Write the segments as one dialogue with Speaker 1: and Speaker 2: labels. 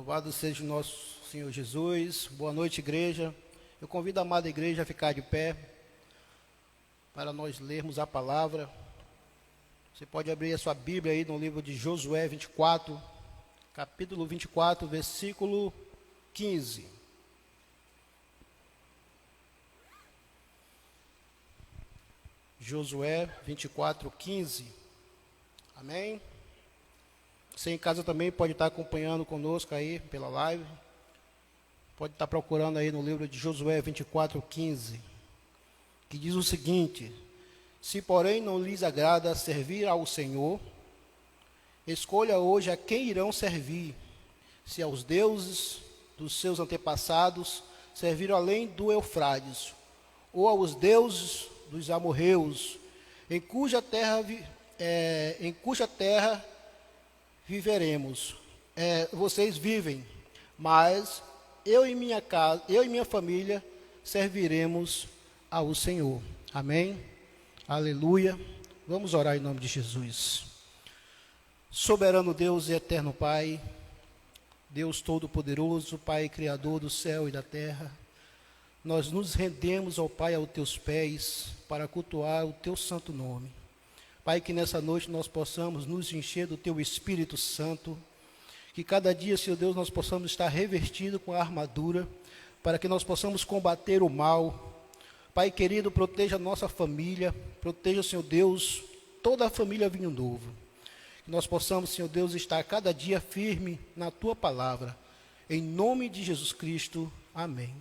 Speaker 1: Louvado seja o nosso Senhor Jesus. Boa noite, igreja. Eu convido a amada igreja a ficar de pé para nós lermos a palavra. Você pode abrir a sua Bíblia aí no livro de Josué 24, capítulo 24, versículo 15. Josué 24, 15. Amém? Você em casa também pode estar acompanhando conosco aí pela live. Pode estar procurando aí no livro de Josué 24, 15. Que diz o seguinte: se porém não lhes agrada servir ao Senhor, escolha hoje a quem irão servir. Se aos deuses dos seus antepassados serviram além do Eufrates, ou aos deuses dos amorreus, em cuja terra viveremos. Vocês vivem, mas eu e minha casa, eu e minha família serviremos ao Senhor. Amém? Aleluia. Vamos orar em nome de Jesus. Soberano Deus e eterno Pai, Deus Todo-Poderoso, Pai Criador do céu e da terra, nós nos rendemos, ó Pai, aos teus pés para cultuar o teu santo nome. Pai, que nessa noite nós possamos nos encher do teu Espírito Santo, que cada dia, Senhor Deus, nós possamos estar revestidos com a armadura, para que nós possamos combater o mal. Pai querido, proteja a nossa família, proteja, Senhor Deus, toda a família Vinho Novo. Que nós possamos, Senhor Deus, estar cada dia firme na tua palavra. Em nome de Jesus Cristo, amém.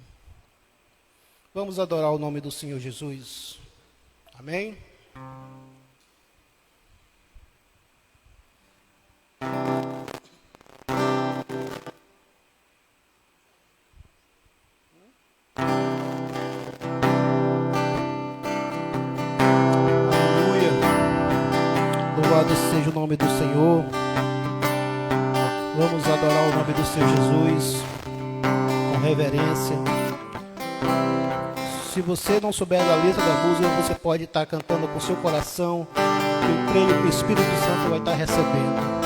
Speaker 1: Vamos adorar o nome do Senhor Jesus. Amém? Louvado seja o nome do Senhor. Vamos adorar o nome do Senhor Jesus com reverência. Se você não souber a letra da música, você pode estar cantando com seu coração, que eu creio que o Espírito Santo vai estar recebendo.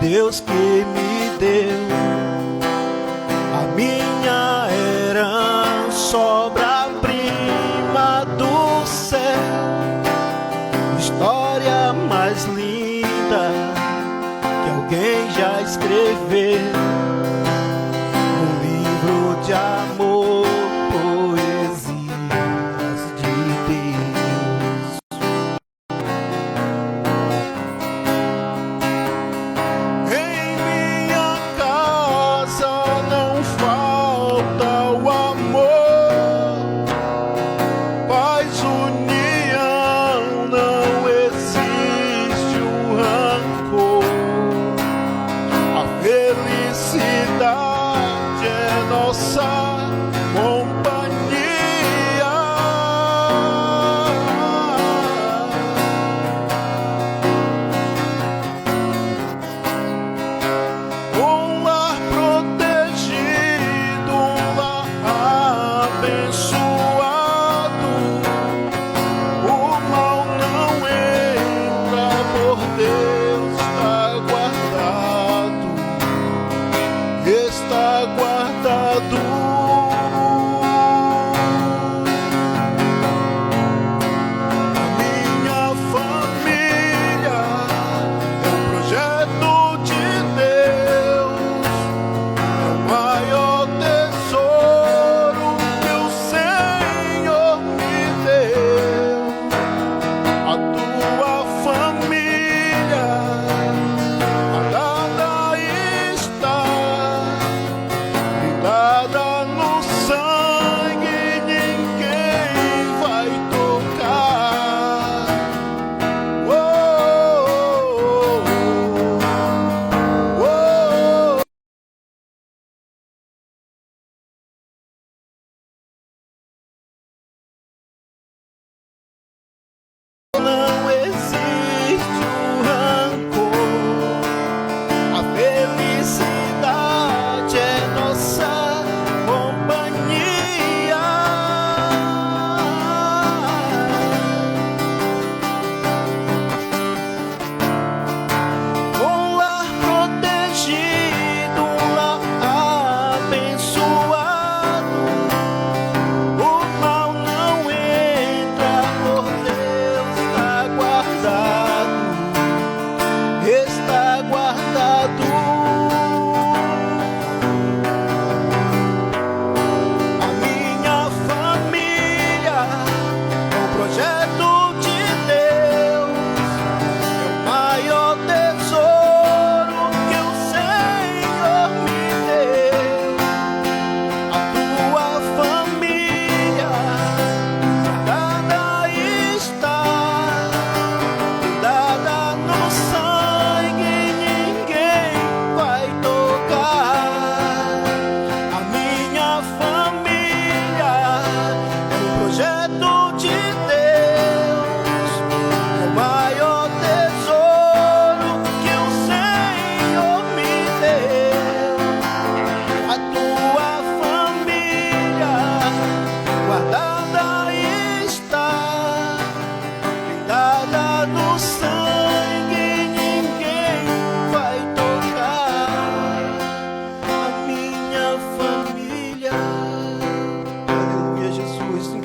Speaker 2: Deus que me deu a minha herança, obra-prima do céu, história mais linda que alguém já escreveu, um livro de amor, poesias de Deus.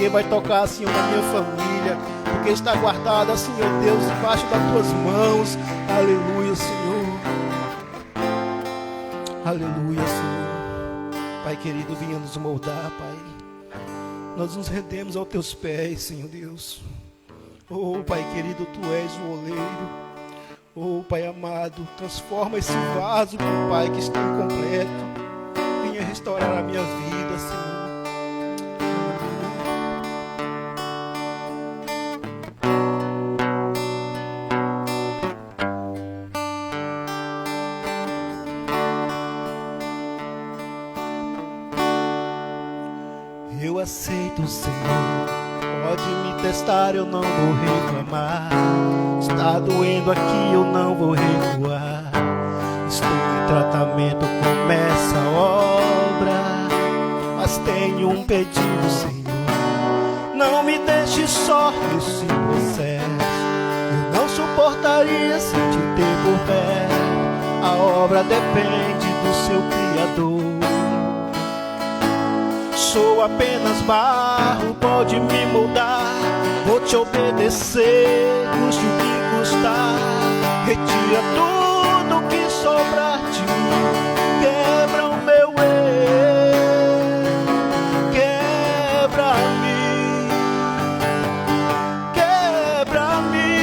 Speaker 1: porque vai tocar, Senhor, na minha família, porque está guardada, Senhor Deus, debaixo das tuas mãos. Aleluia, Senhor. Aleluia, Senhor. Pai querido, venha nos moldar, Pai. Nós nos rendemos aos teus pés, Senhor Deus. Oh, Pai querido, tu és o oleiro. Oh, Pai amado, transforma esse vaso, meu Pai, que está incompleto. Venha restaurar a minha vida, Senhor. Eu aceito, Senhor. Pode me testar, eu não vou reclamar. Está doendo aqui, eu não vou recuar. Estou em tratamento, começa a obra. Mas tenho um pedido, Senhor. Não me deixe só nesse processo. Eu não suportaria sem te ter por perto. A obra depende do seu Criador. Sou apenas barro, pode me moldar. Vou te obedecer, custe o que custar. Retira tudo que sobrar de mim. Quebra o meu eu, quebra-me, quebra-me.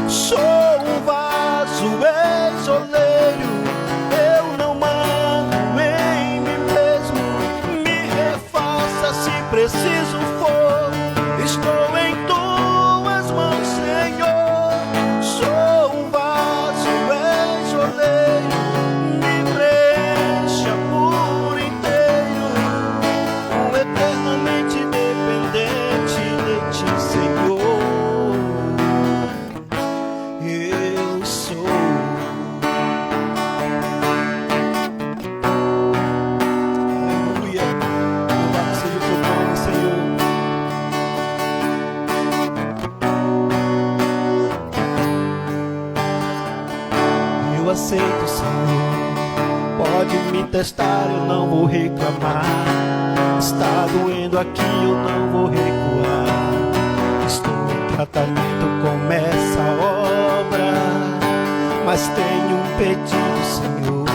Speaker 1: Sou um vaso, ex-oleiro. Eu não mando em mim mesmo. Me refaça se preciso for. Estou em tuas mãos, Senhor. Sou um vaso, ex-oleiro. Me preencha por inteiro. Eternamente dependente de ti, Senhor. Eu sou. Aleluia. Louvado seja o teu nome, Senhor. Eu aceito, Senhor. Pode me testar, eu não vou reclamar. Está doendo aqui, eu não vou recuar. Estou em tratamento, começa a obra. Mas tenho um pedido, Senhor.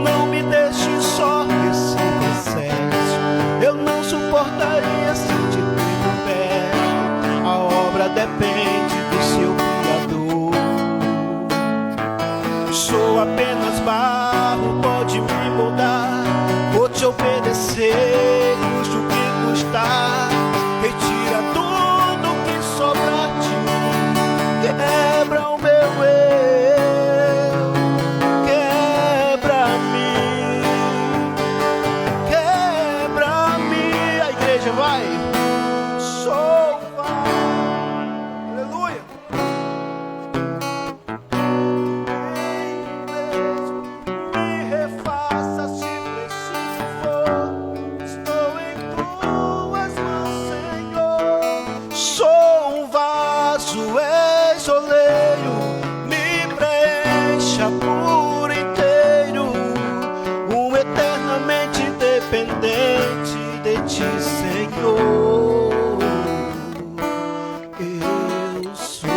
Speaker 1: Não me deixe só nesse processo. Eu não suportaria sem te ter por perto. A obra depende do seu Criador. Sou apenas barro, pode me moldar. Vou te obedecer, custe o que custar. Retira tudo que sobrar de mim. Quebra o meu eu, quebra-me, quebra-me. A igreja vai. Sou aleluia. Me refaça se preciso for. Estou em tuas mãos, Senhor. Sou um vaso, ex-oleiro. Me preencha por inteiro. Eternamente dependente de ti, Senhor. Eu sou.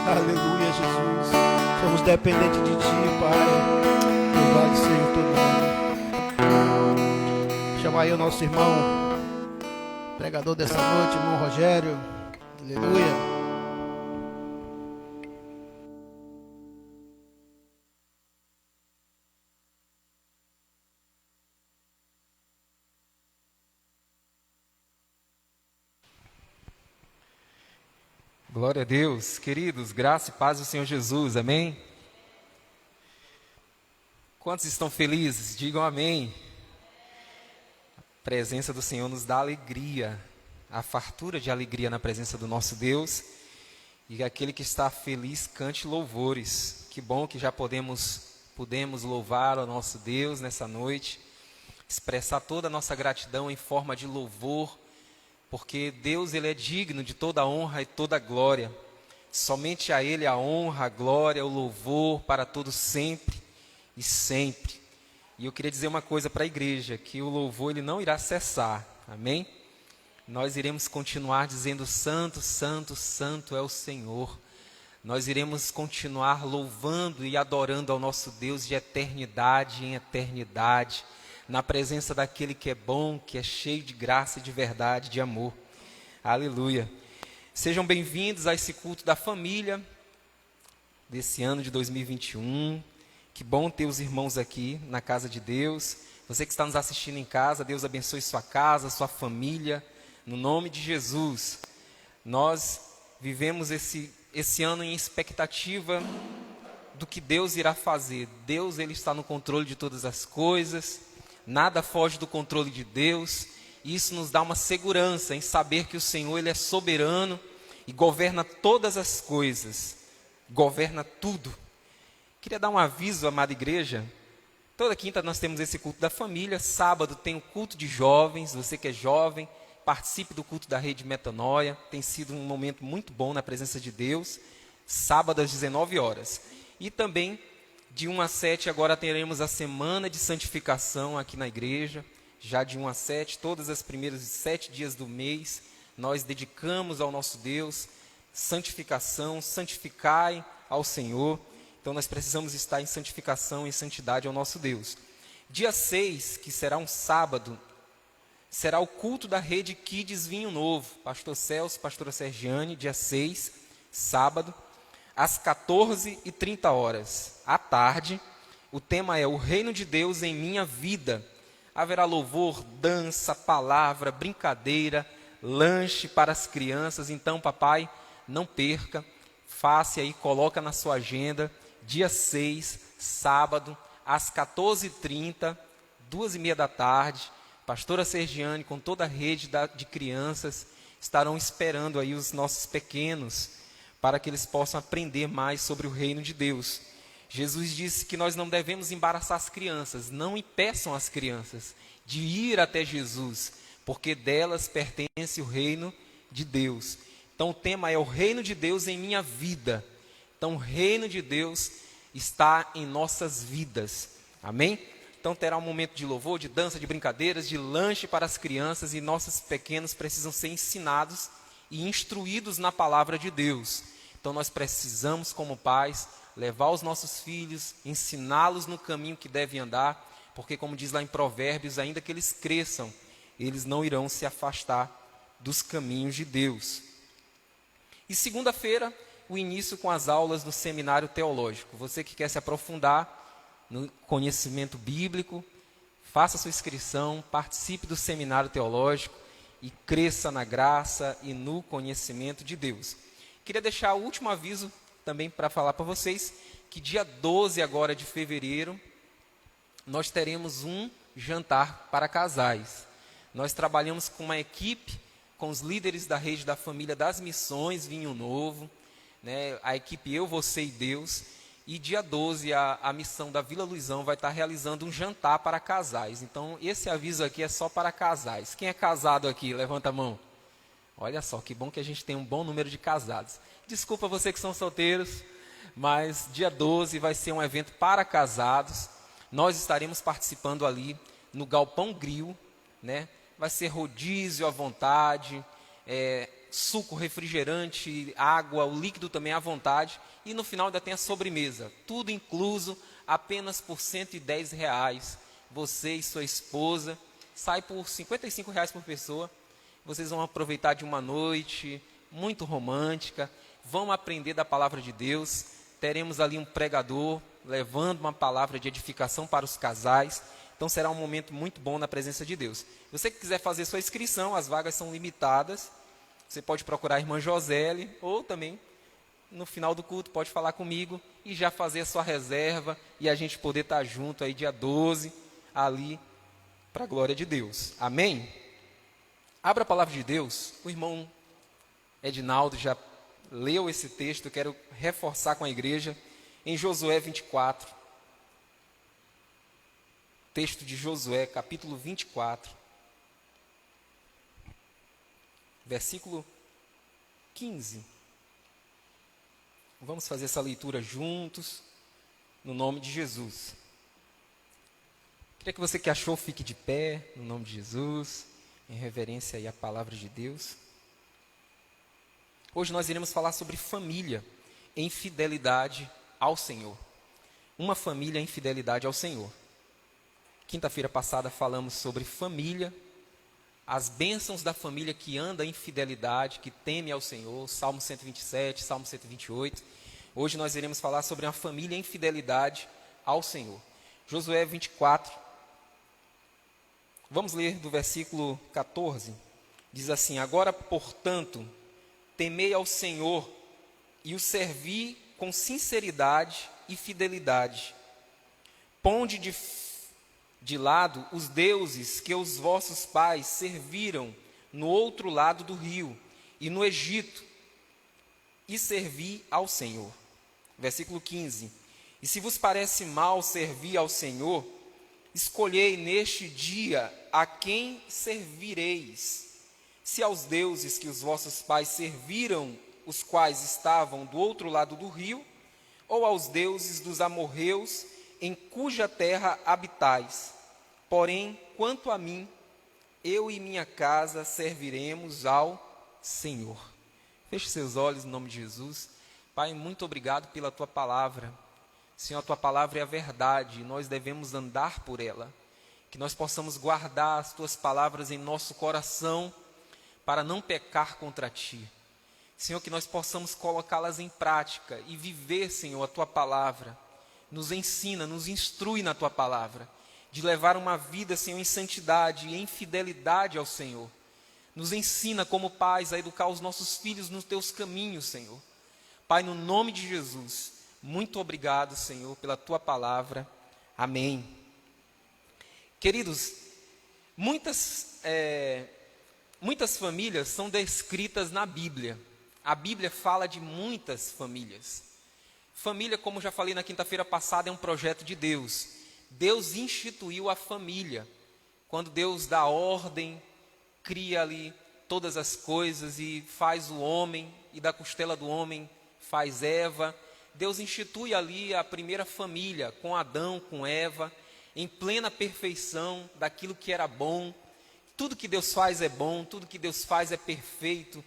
Speaker 1: Aleluia, Jesus. Somos dependentes de ti, Pai. Louvado seja o teu nome. Chama aí o nosso irmão, pregador dessa noite, irmão Rogério. Aleluia.
Speaker 3: Glória a Deus, queridos, graça e paz do Senhor Jesus, amém? Quantos estão felizes? Digam amém. A presença do Senhor nos dá alegria, a fartura de alegria na presença do nosso Deus. E aquele que está feliz, cante louvores. Que bom que já pudemos louvar ao nosso Deus nessa noite, expressar toda a nossa gratidão em forma de louvor, porque Deus, Ele é digno de toda a honra e toda a glória. Somente a Ele a honra, a glória, o louvor para todos sempre e sempre. E eu queria dizer uma coisa para a igreja, que o louvor ele não irá cessar, amém? Nós iremos continuar dizendo: santo, santo, santo é o Senhor. Nós iremos continuar louvando e adorando ao nosso Deus de eternidade em eternidade, na presença daquele que é bom, que é cheio de graça e de verdade, de amor. Aleluia. Sejam bem-vindos a esse culto da família desse ano de 2021. Que bom ter os irmãos aqui na casa de Deus. Você que está nos assistindo em casa, Deus abençoe sua casa, sua família, no nome de Jesus. Nós vivemos esse ano em expectativa do que Deus irá fazer. Deus, ele está no controle de todas as coisas, nada foge do controle de Deus. Isso nos dá uma segurança em saber que o Senhor, ele é soberano e governa todas as coisas, governa tudo. Queria dar um aviso, amada igreja. Toda quinta nós temos esse culto da família. Sábado tem o culto de jovens. Você que é jovem, participe do culto da Rede Metanoia. Tem sido um momento muito bom na presença de Deus. Sábado às 19 horas. E também, de 1 a 7, agora teremos a semana de santificação aqui na igreja. Já de 1 a 7, todas as primeiras 7 dias do mês, nós dedicamos ao nosso Deus santificação, santificai ao Senhor. Então nós precisamos estar em santificação e santidade ao nosso Deus. Dia 6, que será um sábado, será o culto da Rede Kids Vinho Novo. Pastor Celso, pastora Sergiane, dia 6, sábado, às 14h30 à tarde. O tema é o Reino de Deus em minha vida. Haverá louvor, dança, palavra, brincadeira, lanche para as crianças. Então, papai, não perca, faça aí, coloca na sua agenda, dia 6, sábado, às 14h30, 2h30 da tarde. Pastora Sergiane, com toda a rede de crianças, estarão esperando aí os nossos pequenos, para que eles possam aprender mais sobre o reino de Deus. Jesus disse que nós não devemos embaraçar as crianças, não impeçam as crianças de ir até Jesus, porque delas pertence o reino de Deus. Então o tema é o reino de Deus em minha vida. Então o reino de Deus está em nossas vidas, amém? Então terá um momento de louvor, de dança, de brincadeiras, de lanche para as crianças, e nossos pequenos precisam ser ensinados e instruídos na palavra de Deus. Então nós precisamos, como pais, levar os nossos filhos, ensiná-los no caminho que devem andar, porque como diz lá em Provérbios, ainda que eles cresçam, eles não irão se afastar dos caminhos de Deus. E segunda-feira, o início com as aulas do seminário teológico. Você que quer se aprofundar no conhecimento bíblico, faça sua inscrição, participe do seminário teológico e cresça na graça e no conhecimento de Deus. Queria deixar o último aviso também para falar para vocês, que dia 12 agora de fevereiro, nós teremos um jantar para casais. Nós trabalhamos com uma equipe, com os líderes da rede da família das missões Vinho Novo, né? A equipe Eu, Você e Deus. E dia 12 a missão da Vila Luizão vai estar realizando um jantar para casais. Então esse aviso aqui é só para casais. Quem é casado aqui? Levanta a mão. Olha só, que bom que a gente tem um bom número de casados. Desculpa você que são solteiros, mas dia 12 vai ser um evento para casados. Nós estaremos participando ali no Galpão Grill, né? Vai ser rodízio à vontade, suco, refrigerante, água, o líquido também à vontade. E no final ainda tem a sobremesa, tudo incluso, apenas por R$110. Você e sua esposa, sai por R$55 por pessoa. Vocês vão aproveitar de uma noite muito romântica, vão aprender da palavra de Deus. Teremos ali um pregador levando uma palavra de edificação para os casais. Então será um momento muito bom na presença de Deus. Você que quiser fazer sua inscrição, as vagas são limitadas. Você pode procurar a irmã Josele, ou também no final do culto pode falar comigo e já fazer a sua reserva e a gente poder estar junto aí dia 12 ali para a glória de Deus. Amém? Abra a palavra de Deus. O irmão Edinaldo já leu esse texto, eu quero reforçar com a igreja em Josué 24. Texto de Josué, capítulo 24. Versículo 15. Vamos fazer essa leitura juntos, no nome de Jesus. Queria que você que achou fique de pé, no nome de Jesus, em reverência aí à palavra de Deus. Hoje nós iremos falar sobre família em fidelidade ao Senhor. Uma família em fidelidade ao Senhor. Quinta-feira passada falamos sobre família, as bênçãos da família que anda em fidelidade, que teme ao Senhor, Salmo 127, Salmo 128. Hoje nós iremos falar sobre uma família em fidelidade ao Senhor. Josué 24. Vamos ler do versículo 14. Diz assim: agora, portanto, temei ao Senhor e o servi com sinceridade e fidelidade. Ponde de lado os deuses que os vossos pais serviram no outro lado do rio e no Egito, e servi ao Senhor. Versículo 15. E se vos parece mal servir ao Senhor, escolhei neste dia a quem servireis. Se aos deuses que os vossos pais serviram, os quais estavam do outro lado do rio, ou aos deuses dos amorreus, em cuja terra habitais. Porém, quanto a mim, eu e minha casa serviremos ao Senhor. Feche seus olhos em nome de Jesus. Pai, muito obrigado pela tua palavra. Senhor, a tua palavra é a verdade, e nós devemos andar por ela. Que nós possamos guardar as tuas palavras em nosso coração, para não pecar contra ti. Senhor, que nós possamos colocá-las em prática e viver, Senhor, a tua palavra. Nos ensina, nos instrui na tua palavra, de levar uma vida, Senhor, em santidade e em fidelidade ao Senhor. Nos ensina como pais a educar os nossos filhos nos teus caminhos, Senhor. Pai, no nome de Jesus, muito obrigado, Senhor, pela tua palavra. Amém. Queridos, muitas famílias são descritas na Bíblia. A Bíblia fala de muitas famílias. Família, como já falei na quinta-feira passada, é um projeto de Deus. Deus instituiu a família. Quando Deus dá ordem, cria ali todas as coisas e faz o homem, e da costela do homem faz Eva. Deus institui ali a primeira família, com Adão, com Eva, em plena perfeição daquilo que era bom. Tudo que Deus faz é bom, tudo que Deus faz é perfeito.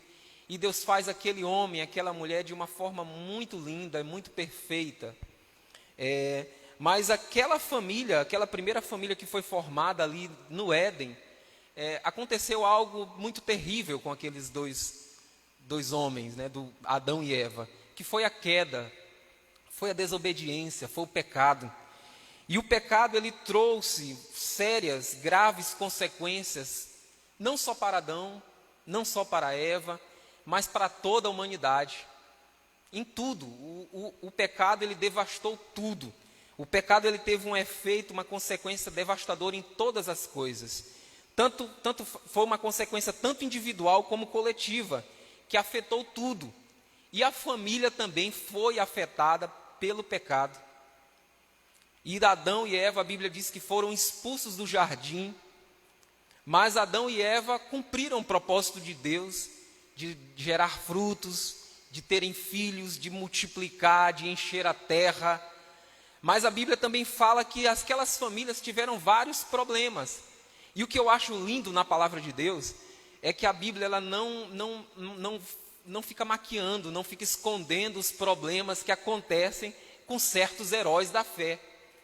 Speaker 3: E Deus faz aquele homem, aquela mulher de uma forma muito linda, muito perfeita. Mas aquela família, aquela primeira família que foi formada ali no Éden, aconteceu algo muito terrível com aqueles dois homens, né, do Adão e Eva, que foi a queda, foi a desobediência, foi o pecado. E o pecado, ele trouxe sérias, graves consequências, não só para Adão, não só para Eva, mas para toda a humanidade. Em tudo, o pecado, ele devastou tudo. O pecado, ele teve um efeito, uma consequência devastadora em todas as coisas. Tanto foi uma consequência tanto individual como coletiva, que afetou tudo. E a família também foi afetada pelo pecado. E Adão e Eva, a Bíblia diz que foram expulsos do jardim, mas Adão e Eva cumpriram o propósito de Deus, de gerar frutos, de terem filhos, de multiplicar, de encher a terra. Mas a Bíblia também fala que aquelas famílias tiveram vários problemas. E o que eu acho lindo na palavra de Deus é que a Bíblia ela não fica maquiando, não fica escondendo os problemas que acontecem com certos heróis da fé,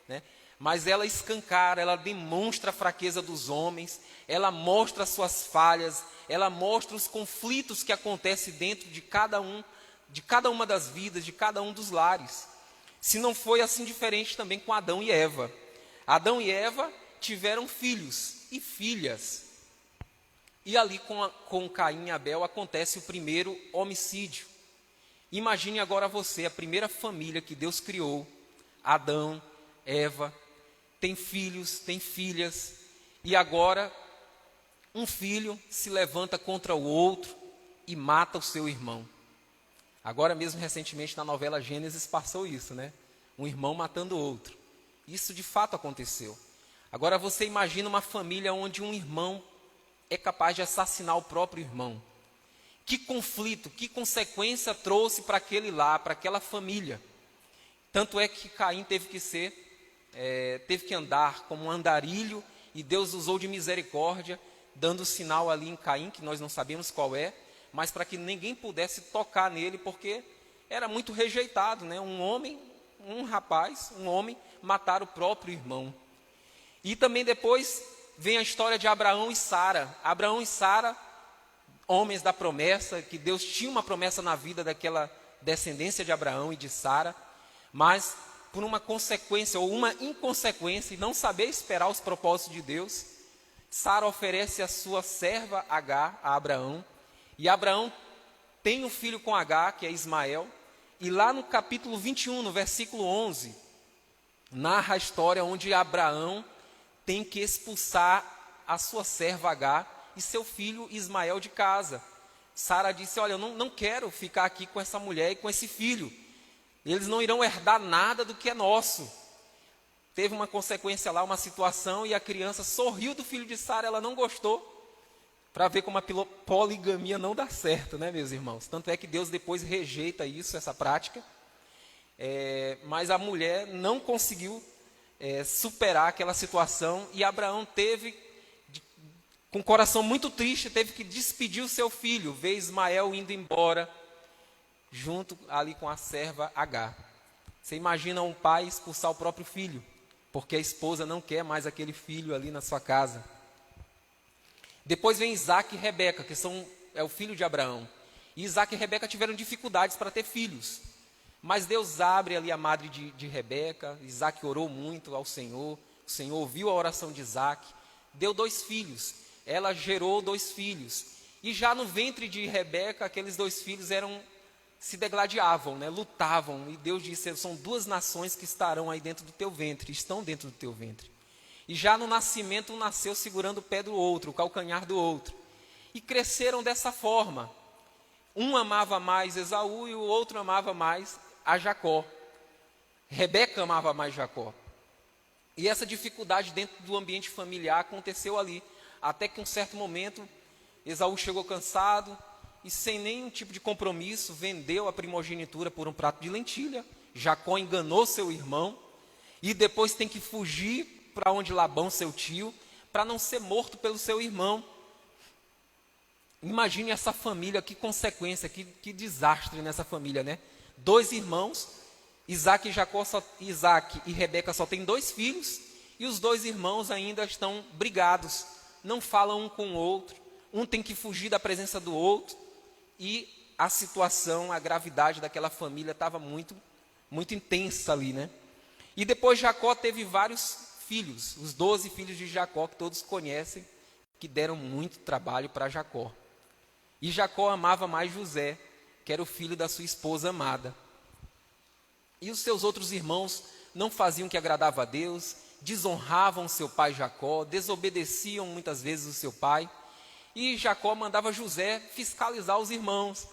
Speaker 3: né? Mas ela escancara, ela demonstra a fraqueza dos homens, ela mostra as suas falhas, ela mostra os conflitos que acontecem dentro de cada uma das vidas, de cada um dos lares. Se não foi assim diferente também com Adão e Eva. Adão e Eva tiveram filhos e filhas. E ali com Caim e Abel acontece o primeiro homicídio. Imagine agora você, a primeira família que Deus criou, Adão, Eva, tem filhos, tem filhas, e agora um filho se levanta contra o outro e mata o seu irmão. Agora mesmo, recentemente, na novela Gênesis, passou isso, né? Um irmão matando o outro. Isso de fato aconteceu. Agora você imagina uma família onde um irmão é capaz de assassinar o próprio irmão. Que conflito, que consequência trouxe para aquele lar, para aquela família. Tanto é que Caim teve que ser teve que andar como um andarilho, e Deus usou de misericórdia, dando sinal ali em Caim, que nós não sabemos qual é, mas para que ninguém pudesse tocar nele, porque era muito rejeitado, né? Um homem matar o próprio irmão. E também depois vem a história de Abraão e Sara. Abraão e Sara, homens da promessa, que Deus tinha uma promessa na vida daquela descendência de Abraão e de Sara, mas por uma consequência ou uma inconsequência e não saber esperar os propósitos de Deus, Sara oferece a sua serva Agar a Abraão, e Abraão tem um filho com Agar, que é Ismael, e lá no capítulo 21, no versículo 11, narra a história onde Abraão tem que expulsar a sua serva Agar e seu filho Ismael de casa. Sara disse: olha, eu não quero ficar aqui com essa mulher e com esse filho, eles não irão herdar nada do que é nosso. Teve uma consequência lá, uma situação, e a criança sorriu do filho de Sara, ela não gostou, para ver como a poligamia não dá certo, né, meus irmãos? Tanto é que Deus depois rejeita isso, essa prática, mas a mulher não conseguiu superar aquela situação, e Abraão teve, com o coração muito triste, teve que despedir o seu filho, ver Ismael indo embora, junto ali com a serva Agar. Você imagina um pai expulsar o próprio filho, porque a esposa não quer mais aquele filho ali na sua casa. Depois vem Isaac e Rebeca, que é o filho de Abraão. E Isaac e Rebeca tiveram dificuldades para ter filhos. Mas Deus abre ali a madre de Rebeca. Isaac orou muito ao Senhor. O Senhor ouviu a oração de Isaac. Deu 2 filhos. Ela gerou 2 filhos. E já no ventre de Rebeca, aqueles 2 filhos se degladiavam, né? Lutavam. E Deus disse: são 2 nações que estarão aí dentro do teu ventre. Estão dentro do teu ventre. E já no nascimento, um nasceu segurando o pé do outro, o calcanhar do outro. E cresceram dessa forma. Um amava mais Esaú e o outro amava mais a Jacó. Rebeca amava mais Jacó. E essa dificuldade dentro do ambiente familiar aconteceu ali. Até que um certo momento, Esaú chegou cansado e sem nenhum tipo de compromisso, vendeu a primogenitura por um prato de lentilha. Jacó enganou seu irmão e depois tem que fugir para onde Labão, seu tio, para não ser morto pelo seu irmão. Imagine essa família, que consequência, que desastre nessa família, né? 2 irmãos, Isaac e Rebeca só têm 2 filhos, e os 2 irmãos ainda estão brigados, não falam um com o outro, um tem que fugir da presença do outro, e a situação, a gravidade daquela família estava muito, muito intensa ali, né? E depois Jacó teve vários filhos, os 12 filhos de Jacó, que todos conhecem, que deram muito trabalho para Jacó. E Jacó amava mais José, que era o filho da sua esposa amada. E os seus outros irmãos não faziam o que agradava a Deus, desonravam seu pai Jacó, desobedeciam muitas vezes o seu pai. E Jacó mandava José fiscalizar os irmãos.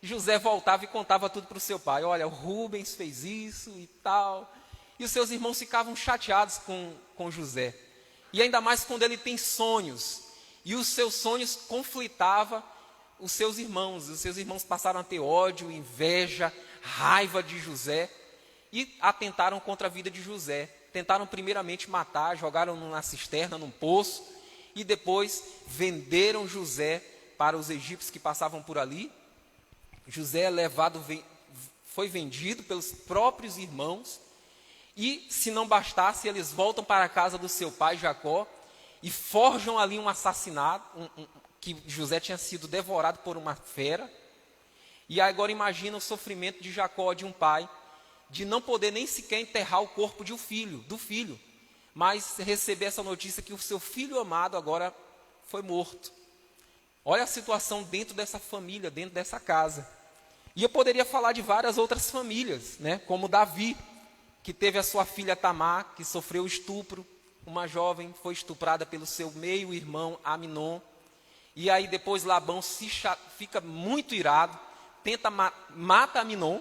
Speaker 3: José voltava e contava tudo para o seu pai: olha, o Rubens fez isso e tal. E os seus irmãos ficavam chateados com José. E ainda mais quando ele tem sonhos. E os seus sonhos conflitavam os seus irmãos. Os seus irmãos passaram a ter ódio, inveja, raiva de José. E atentaram contra a vida de José. Tentaram primeiramente matar, jogaram na cisterna, num poço. E depois venderam José para os egípcios que passavam por ali. José foi vendido pelos próprios irmãos. E, se não bastasse, eles voltam para a casa do seu pai Jacó e forjam ali um assassinato, que José tinha sido devorado por uma fera. E agora imagina o sofrimento de Jacó, de um pai, de não poder nem sequer enterrar o corpo do filho, mas receber essa notícia que o seu filho amado agora foi morto. Olha a situação dentro dessa família, dentro dessa casa. E eu poderia falar de várias outras famílias, né? Como Davi, que teve a sua filha Tamar, que sofreu estupro. Uma jovem foi estuprada pelo seu meio-irmão Aminon. E aí depois Labão fica muito irado, mata Aminon,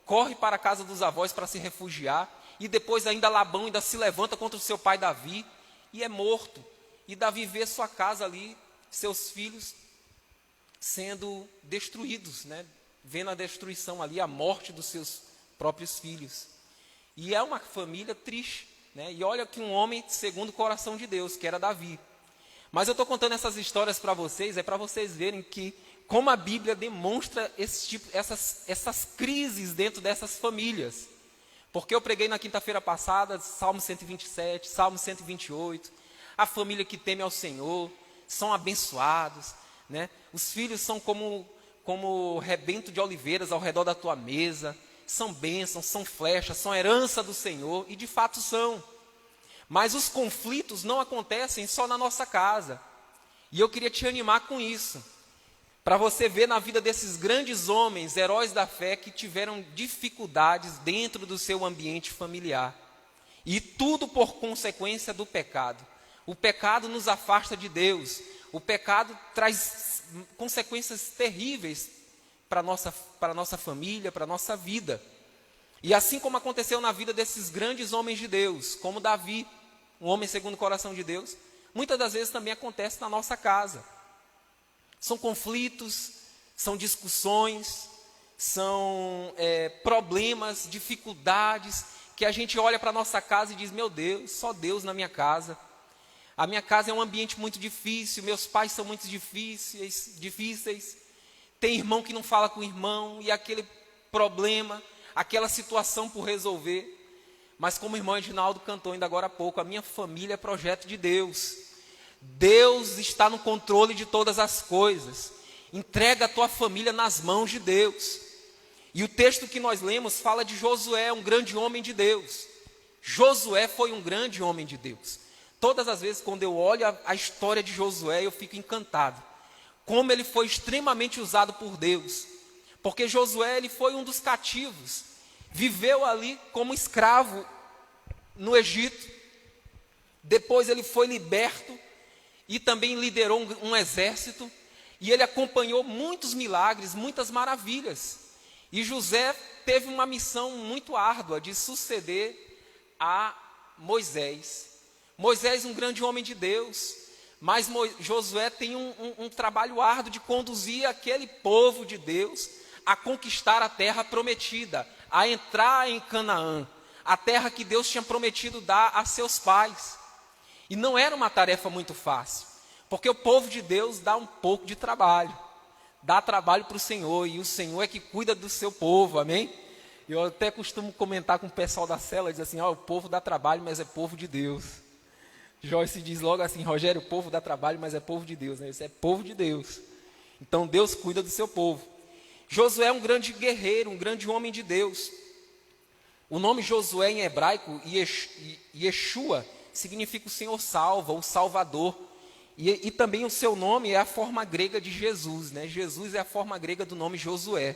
Speaker 3: corre para a casa dos avós para se refugiar. E depois ainda Labão ainda se levanta contra o seu pai Davi e é morto. E Davi vê sua casa ali, seus filhos sendo destruídos, né? Vendo a destruição ali, a morte dos seus próprios filhos. E é uma família triste, né? E olha que um homem segundo o coração de Deus, que era Davi. Mas eu estou contando essas histórias para vocês, para vocês verem que como a Bíblia demonstra essas crises dentro dessas famílias. Porque eu preguei na quinta-feira passada, Salmo 127, Salmo 128, a família que teme ao Senhor, são abençoados, né? Os filhos são como rebento de oliveiras ao redor da tua mesa, são bênçãos, são flechas, são herança do Senhor, e de fato são. Mas os conflitos não acontecem só na nossa casa. E eu queria te animar com isso, para você ver na vida desses grandes homens, heróis da fé, que tiveram dificuldades dentro do seu ambiente familiar. E tudo por consequência do pecado. O pecado nos afasta de Deus. O pecado traz consequências terríveis para a nossa família, para a nossa vida. E assim como aconteceu na vida desses grandes homens de Deus, como Davi, um homem segundo o coração de Deus, muitas das vezes também acontece na nossa casa. São conflitos, são discussões, são problemas, dificuldades, que a gente olha para a nossa casa e diz, meu Deus, só Deus na minha casa. A minha casa é um ambiente muito difícil, meus pais são muito difíceis. Tem irmão que não fala com o irmão, e aquele problema, aquela situação por resolver. Mas como o irmão Edinaldo cantou ainda agora há pouco, a minha família é projeto de Deus. Deus está no controle de todas as coisas. Entrega a tua família nas mãos de Deus. E o texto que nós lemos fala de Josué, um grande homem de Deus. Josué foi um grande homem de Deus. Todas as vezes quando eu olho a história de Josué, eu fico encantado. Como ele foi extremamente usado por Deus. Porque Josué, ele foi um dos cativos. Viveu ali como escravo no Egito. Depois ele foi liberto e também liderou um exército. E ele acompanhou muitos milagres, muitas maravilhas. E José teve uma missão muito árdua de suceder a Moisés. Moisés, um grande homem de Deus, mas Josué tem um trabalho árduo de conduzir aquele povo de Deus a conquistar a terra prometida, a entrar em Canaã, a terra que Deus tinha prometido dar a seus pais. E não era uma tarefa muito fácil, porque o povo de Deus dá um pouco de trabalho, dá trabalho para o Senhor, e o Senhor é que cuida do seu povo, amém? Eu até costumo comentar com o pessoal da célula, diz assim, o povo dá trabalho, mas é povo de Deus. Joyce diz logo assim, Rogério, o povo dá trabalho, mas é povo de Deus, né? Isso é povo de Deus. Então Deus cuida do seu povo. Josué é um grande guerreiro, um grande homem de Deus. O nome Josué em hebraico, Yeshua, significa o Senhor salva, o Salvador. E também o seu nome é a forma grega de Jesus, né? Jesus é a forma grega do nome Josué.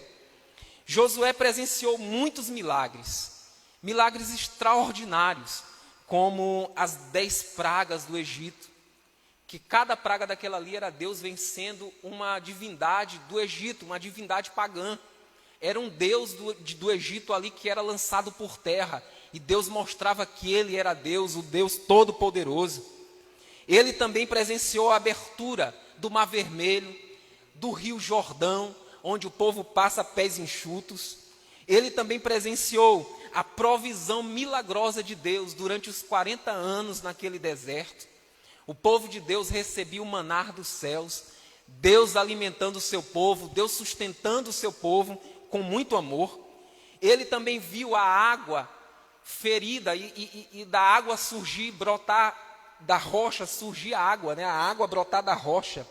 Speaker 3: Josué presenciou muitos milagres, milagres extraordinários, como as 10 pragas do Egito, que cada praga daquela ali era Deus vencendo uma divindade do Egito, uma divindade pagã. Era um Deus do Egito ali que era lançado por terra, e Deus mostrava que ele era Deus, o Deus Todo-Poderoso. Ele também presenciou a abertura do Mar Vermelho, do Rio Jordão, onde o povo passa pés enxutos. Ele também presenciou a provisão milagrosa de Deus durante os 40 anos naquele deserto. O povo de Deus recebia o maná dos céus, Deus alimentando o seu povo, Deus sustentando o seu povo com muito amor. Ele também viu a água ferida e da água surgir, brotar da rocha, surgir a água, né? A água brotar da rocha,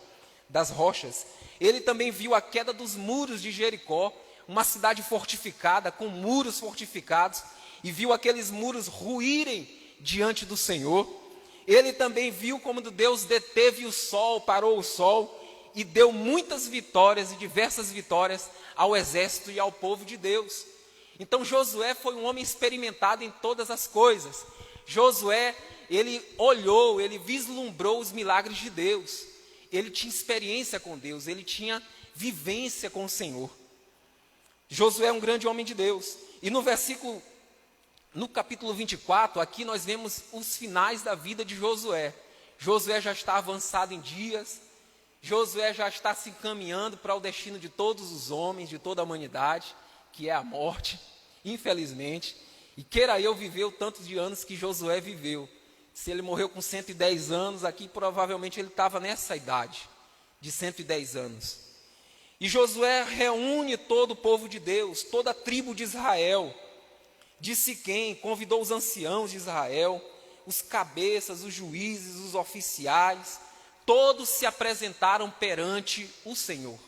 Speaker 3: das rochas. Ele também viu a queda dos muros de Jericó, uma cidade fortificada, com muros fortificados, e viu aqueles muros ruírem diante do Senhor. Ele também viu como Deus deteve o sol, parou o sol, e deu muitas vitórias e diversas vitórias ao exército e ao povo de Deus. Então Josué foi um homem experimentado em todas as coisas. Josué, ele olhou, ele vislumbrou os milagres de Deus. Ele tinha experiência com Deus, ele tinha vivência com o Senhor. Josué é um grande homem de Deus. E no capítulo 24, aqui nós vemos os finais da vida de Josué. Josué já está avançado em dias. Josué já está se encaminhando para o destino de todos os homens, de toda a humanidade, que é a morte, infelizmente. E queira eu viver o tanto de anos que Josué viveu. Se ele morreu com 110 anos, aqui provavelmente ele estava nessa idade, de 110 anos. E Josué reúne todo o povo de Deus, toda a tribo de Israel, de Siquém, convidou os anciãos de Israel, os cabeças, os juízes, os oficiais, todos se apresentaram perante o Senhor.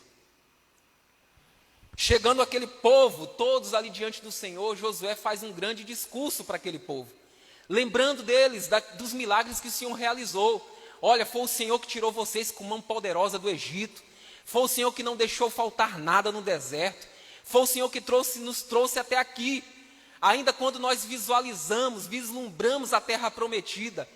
Speaker 3: Chegando aquele povo, todos ali diante do Senhor, Josué faz um grande discurso para aquele povo, lembrando deles, dos milagres que o Senhor realizou. Olha, foi o Senhor que tirou vocês com mão poderosa do Egito, foi o Senhor que não deixou faltar nada no deserto, foi o Senhor que nos trouxe até aqui, ainda quando nós vislumbramos a terra prometida,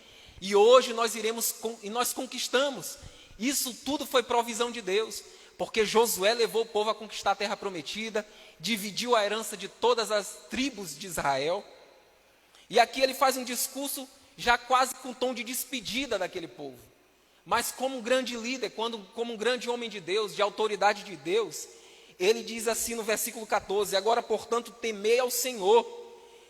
Speaker 3: e hoje nós conquistamos. Isso tudo foi provisão de Deus, porque Josué levou o povo a conquistar a terra prometida, dividiu a herança de todas as tribos de Israel, e aqui ele faz um discurso já quase com tom de despedida daquele povo, mas como um grande líder, como um grande homem de Deus, de autoridade de Deus, ele diz assim no versículo 14: agora, portanto, temei ao Senhor,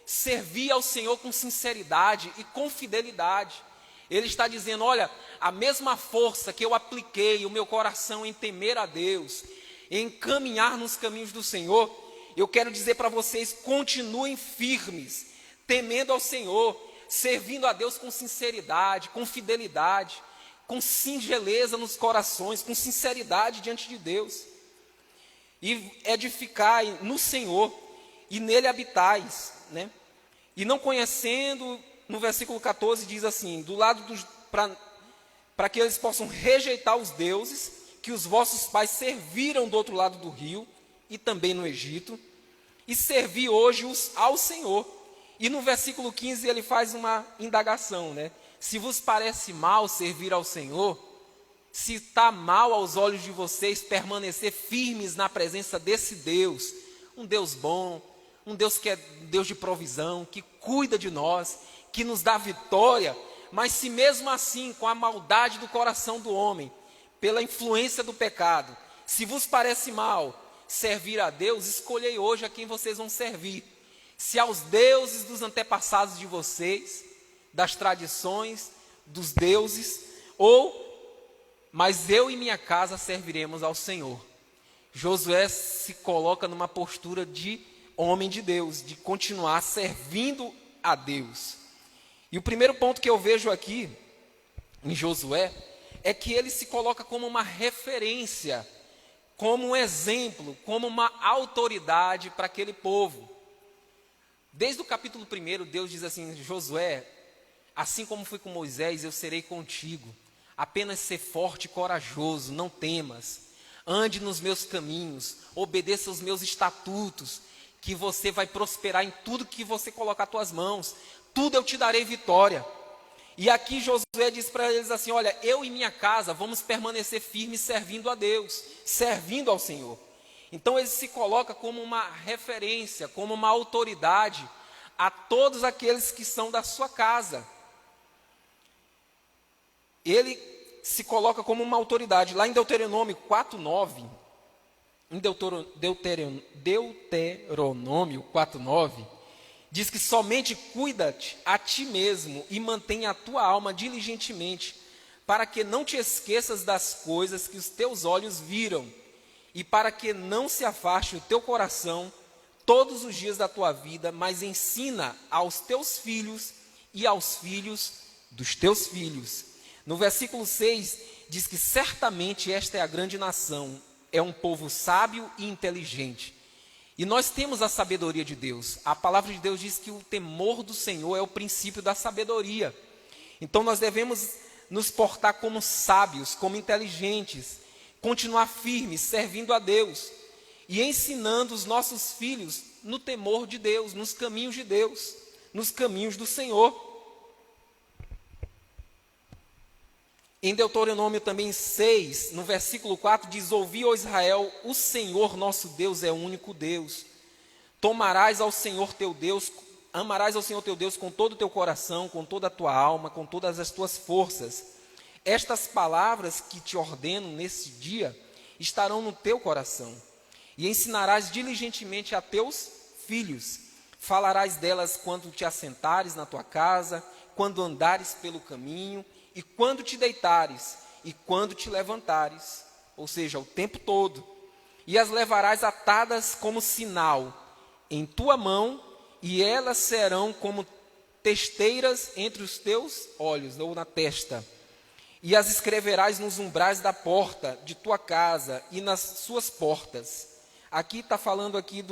Speaker 3: servi ao Senhor com sinceridade e com fidelidade. Ele está dizendo, olha, a mesma força que eu apliquei o meu coração em temer a Deus, em caminhar nos caminhos do Senhor, eu quero dizer para vocês, continuem firmes, temendo ao Senhor, servindo a Deus com sinceridade, com fidelidade, com singeleza nos corações, com sinceridade diante de Deus. E edificai no Senhor, e nele habitais, né? E não conhecendo, no versículo 14 diz assim, para que eles possam rejeitar os deuses que os vossos pais serviram do outro lado do rio, e também no Egito, e servir hoje ao Senhor. E no versículo 15 ele faz uma indagação, né? Se vos parece mal servir ao Senhor, se está mal aos olhos de vocês permanecer firmes na presença desse Deus, um Deus bom, um Deus que é Deus de provisão, que cuida de nós, que nos dá vitória, mas se mesmo assim, com a maldade do coração do homem, pela influência do pecado, se vos parece mal servir a Deus, escolhei hoje a quem vocês vão servir. Se aos deuses dos antepassados de vocês, das tradições, dos deuses, mas eu e minha casa serviremos ao Senhor. Josué se coloca numa postura de homem de Deus, de continuar servindo a Deus. E o primeiro ponto que eu vejo aqui em Josué é que ele se coloca como uma referência, como um exemplo, como uma autoridade para aquele povo. Desde o capítulo 1, Deus diz assim, Josué, assim como fui com Moisés, eu serei contigo. Apenas ser forte e corajoso, não temas. Ande nos meus caminhos, obedeça aos meus estatutos, que você vai prosperar em tudo que você colocar as tuas mãos. Tudo eu te darei vitória. E aqui Josué diz para eles assim, olha, eu e minha casa vamos permanecer firmes servindo a Deus, servindo ao Senhor. Então ele se coloca como uma referência, como uma autoridade a todos aqueles que são da sua casa. Ele se coloca como uma autoridade. Lá em Deuteronômio 4:9, em Deuteronômio 4:9, diz que somente cuida-te a ti mesmo e mantenha a tua alma diligentemente, para que não te esqueças das coisas que os teus olhos viram, e para que não se afaste o teu coração todos os dias da tua vida, mas ensina aos teus filhos e aos filhos dos teus filhos. No versículo 6, diz que certamente esta é a grande nação, é um povo sábio e inteligente. E nós temos a sabedoria de Deus. A palavra de Deus diz que o temor do Senhor é o princípio da sabedoria. Então nós devemos nos portar como sábios, como inteligentes, continuar firmes, servindo a Deus e ensinando os nossos filhos no temor de Deus, nos caminhos de Deus, nos caminhos do Senhor. Em Deuteronômio também 6, no versículo 4, diz, ouvi, ó Israel, o Senhor nosso Deus é o único Deus. Amarás ao Senhor teu Deus com todo o teu coração, com toda a tua alma, com todas as tuas forças. Estas palavras que te ordeno nesse dia estarão no teu coração, e ensinarás diligentemente a teus filhos. Falarás delas quando te assentares na tua casa, quando andares pelo caminho, e quando te deitares, e quando te levantares, ou seja, o tempo todo. E as levarás atadas como sinal em tua mão, e elas serão como testeiras entre os teus olhos, ou na testa. E as escreverás nos umbrais da porta de tua casa e nas suas portas. Aqui está falando aqui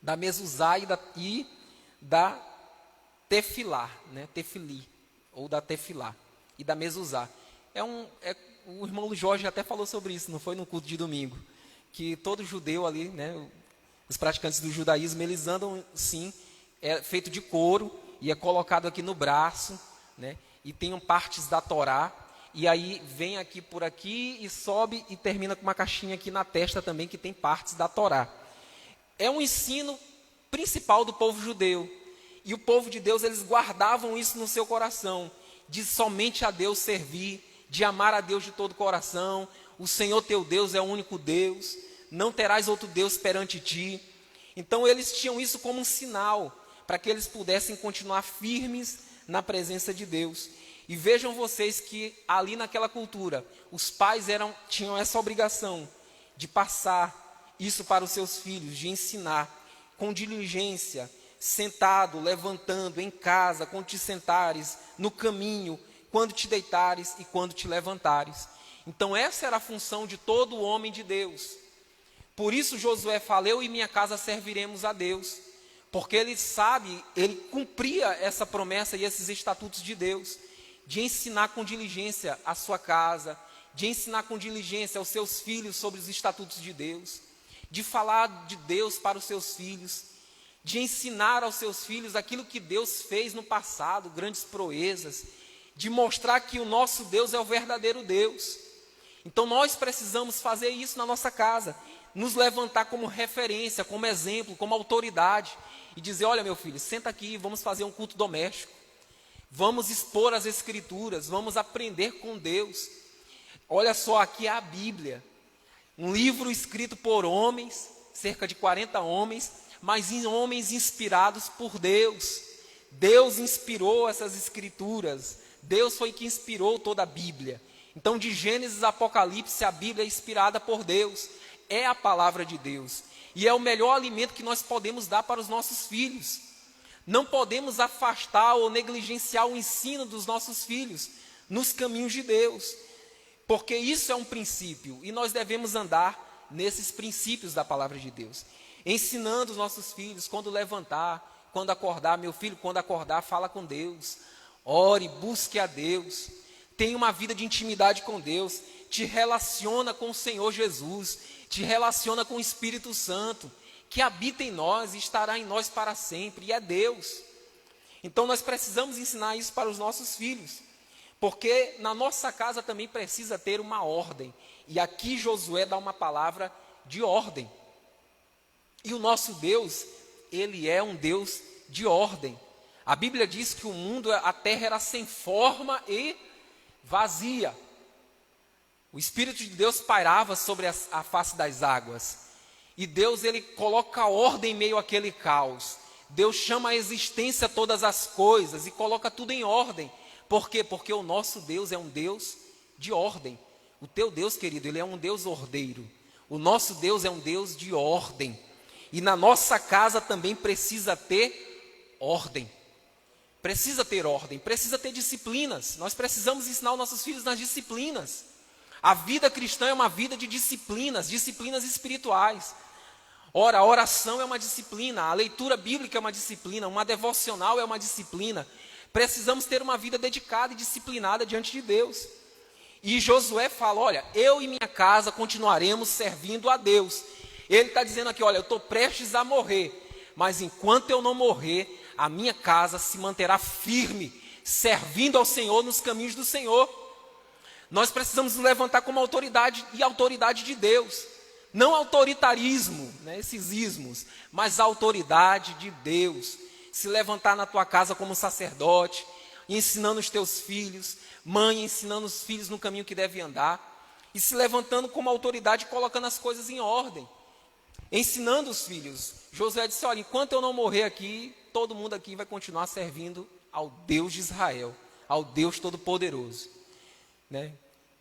Speaker 3: da mezuzá e da tefilá, né? Tefili, ou da tefilá, e da mezuzá. O irmão Jorge até falou sobre isso, não foi no culto de domingo, que todo judeu ali, né, os praticantes do judaísmo, eles andam, sim, é feito de couro, e é colocado aqui no braço, né, e tem partes da Torá, e aí vem aqui por aqui, e sobe, e termina com uma caixinha aqui na testa também, que tem partes da Torá. É um ensino principal do povo judeu, e o povo de Deus, eles guardavam isso no seu coração, de somente a Deus servir, de amar a Deus de todo o coração. O Senhor teu Deus é o único Deus, não terás outro Deus perante ti. Então eles tinham isso como um sinal, para que eles pudessem continuar firmes na presença de Deus. E vejam vocês que ali naquela cultura, os pais tinham essa obrigação de passar isso para os seus filhos, de ensinar com diligência, sentado, levantando, em casa, quando te sentares, no caminho, quando te deitares e quando te levantares. Então essa era a função de todo homem de Deus. Por isso Josué fala: eu e minha casa serviremos a Deus, porque ele cumpria essa promessa e esses estatutos de Deus, de ensinar com diligência a sua casa, de ensinar com diligência aos seus filhos sobre os estatutos de Deus, de falar de Deus para os seus filhos, de ensinar aos seus filhos aquilo que Deus fez no passado, grandes proezas, de mostrar que o nosso Deus é o verdadeiro Deus. Então nós precisamos fazer isso na nossa casa, nos levantar como referência, como exemplo, como autoridade, e dizer: olha, meu filho, senta aqui, vamos fazer um culto doméstico, vamos expor as Escrituras, vamos aprender com Deus. Olha só, aqui é a Bíblia, um livro escrito por homens, cerca de 40 homens, mas homens inspirados por Deus. Deus inspirou essas Escrituras, Deus foi que inspirou toda a Bíblia. Então, de Gênesis a Apocalipse, a Bíblia é inspirada por Deus, é a palavra de Deus, e é o melhor alimento que nós podemos dar para os nossos filhos. Não podemos afastar ou negligenciar o ensino dos nossos filhos nos caminhos de Deus, porque isso é um princípio, e nós devemos andar nesses princípios da palavra de Deus, ensinando os nossos filhos, quando levantar, quando acordar. Meu filho, quando acordar, fala com Deus, ore, busque a Deus, tenha uma vida de intimidade com Deus, te relaciona com o Senhor Jesus, te relaciona com o Espírito Santo, que habita em nós e estará em nós para sempre, e é Deus. Então nós precisamos ensinar isso para os nossos filhos, porque na nossa casa também precisa ter uma ordem, e aqui Josué dá uma palavra de ordem. E o nosso Deus, ele é um Deus de ordem. A Bíblia diz que o mundo, a terra era sem forma e vazia. O Espírito de Deus pairava sobre a face das águas. E Deus, ele coloca ordem em meio àquele caos. Deus chama à existência todas as coisas e coloca tudo em ordem. Por quê? Porque o nosso Deus é um Deus de ordem. O teu Deus, querido, ele é um Deus ordeiro. O nosso Deus é um Deus de ordem. E na nossa casa também precisa ter ordem. Precisa ter ordem, precisa ter disciplinas. Nós precisamos ensinar os nossos filhos nas disciplinas. A vida cristã é uma vida de disciplinas, disciplinas espirituais. Ora, a oração é uma disciplina, a leitura bíblica é uma disciplina, uma devocional é uma disciplina. Precisamos ter uma vida dedicada e disciplinada diante de Deus. E Josué fala: olha, eu e minha casa continuaremos servindo a Deus. Ele está dizendo aqui: olha, eu estou prestes a morrer, mas enquanto eu não morrer, a minha casa se manterá firme, servindo ao Senhor nos caminhos do Senhor. Nós precisamos nos levantar como autoridade e autoridade de Deus. Não autoritarismo, né, esses ismos, mas autoridade de Deus. Se levantar na tua casa como sacerdote, ensinando os teus filhos, mãe ensinando os filhos no caminho que devem andar, e se levantando como autoridade, colocando as coisas em ordem. ensinando os filhos. Josué disse: olha, enquanto eu não morrer aqui, todo mundo aqui vai continuar servindo ao Deus de Israel, ao Deus Todo-Poderoso, né?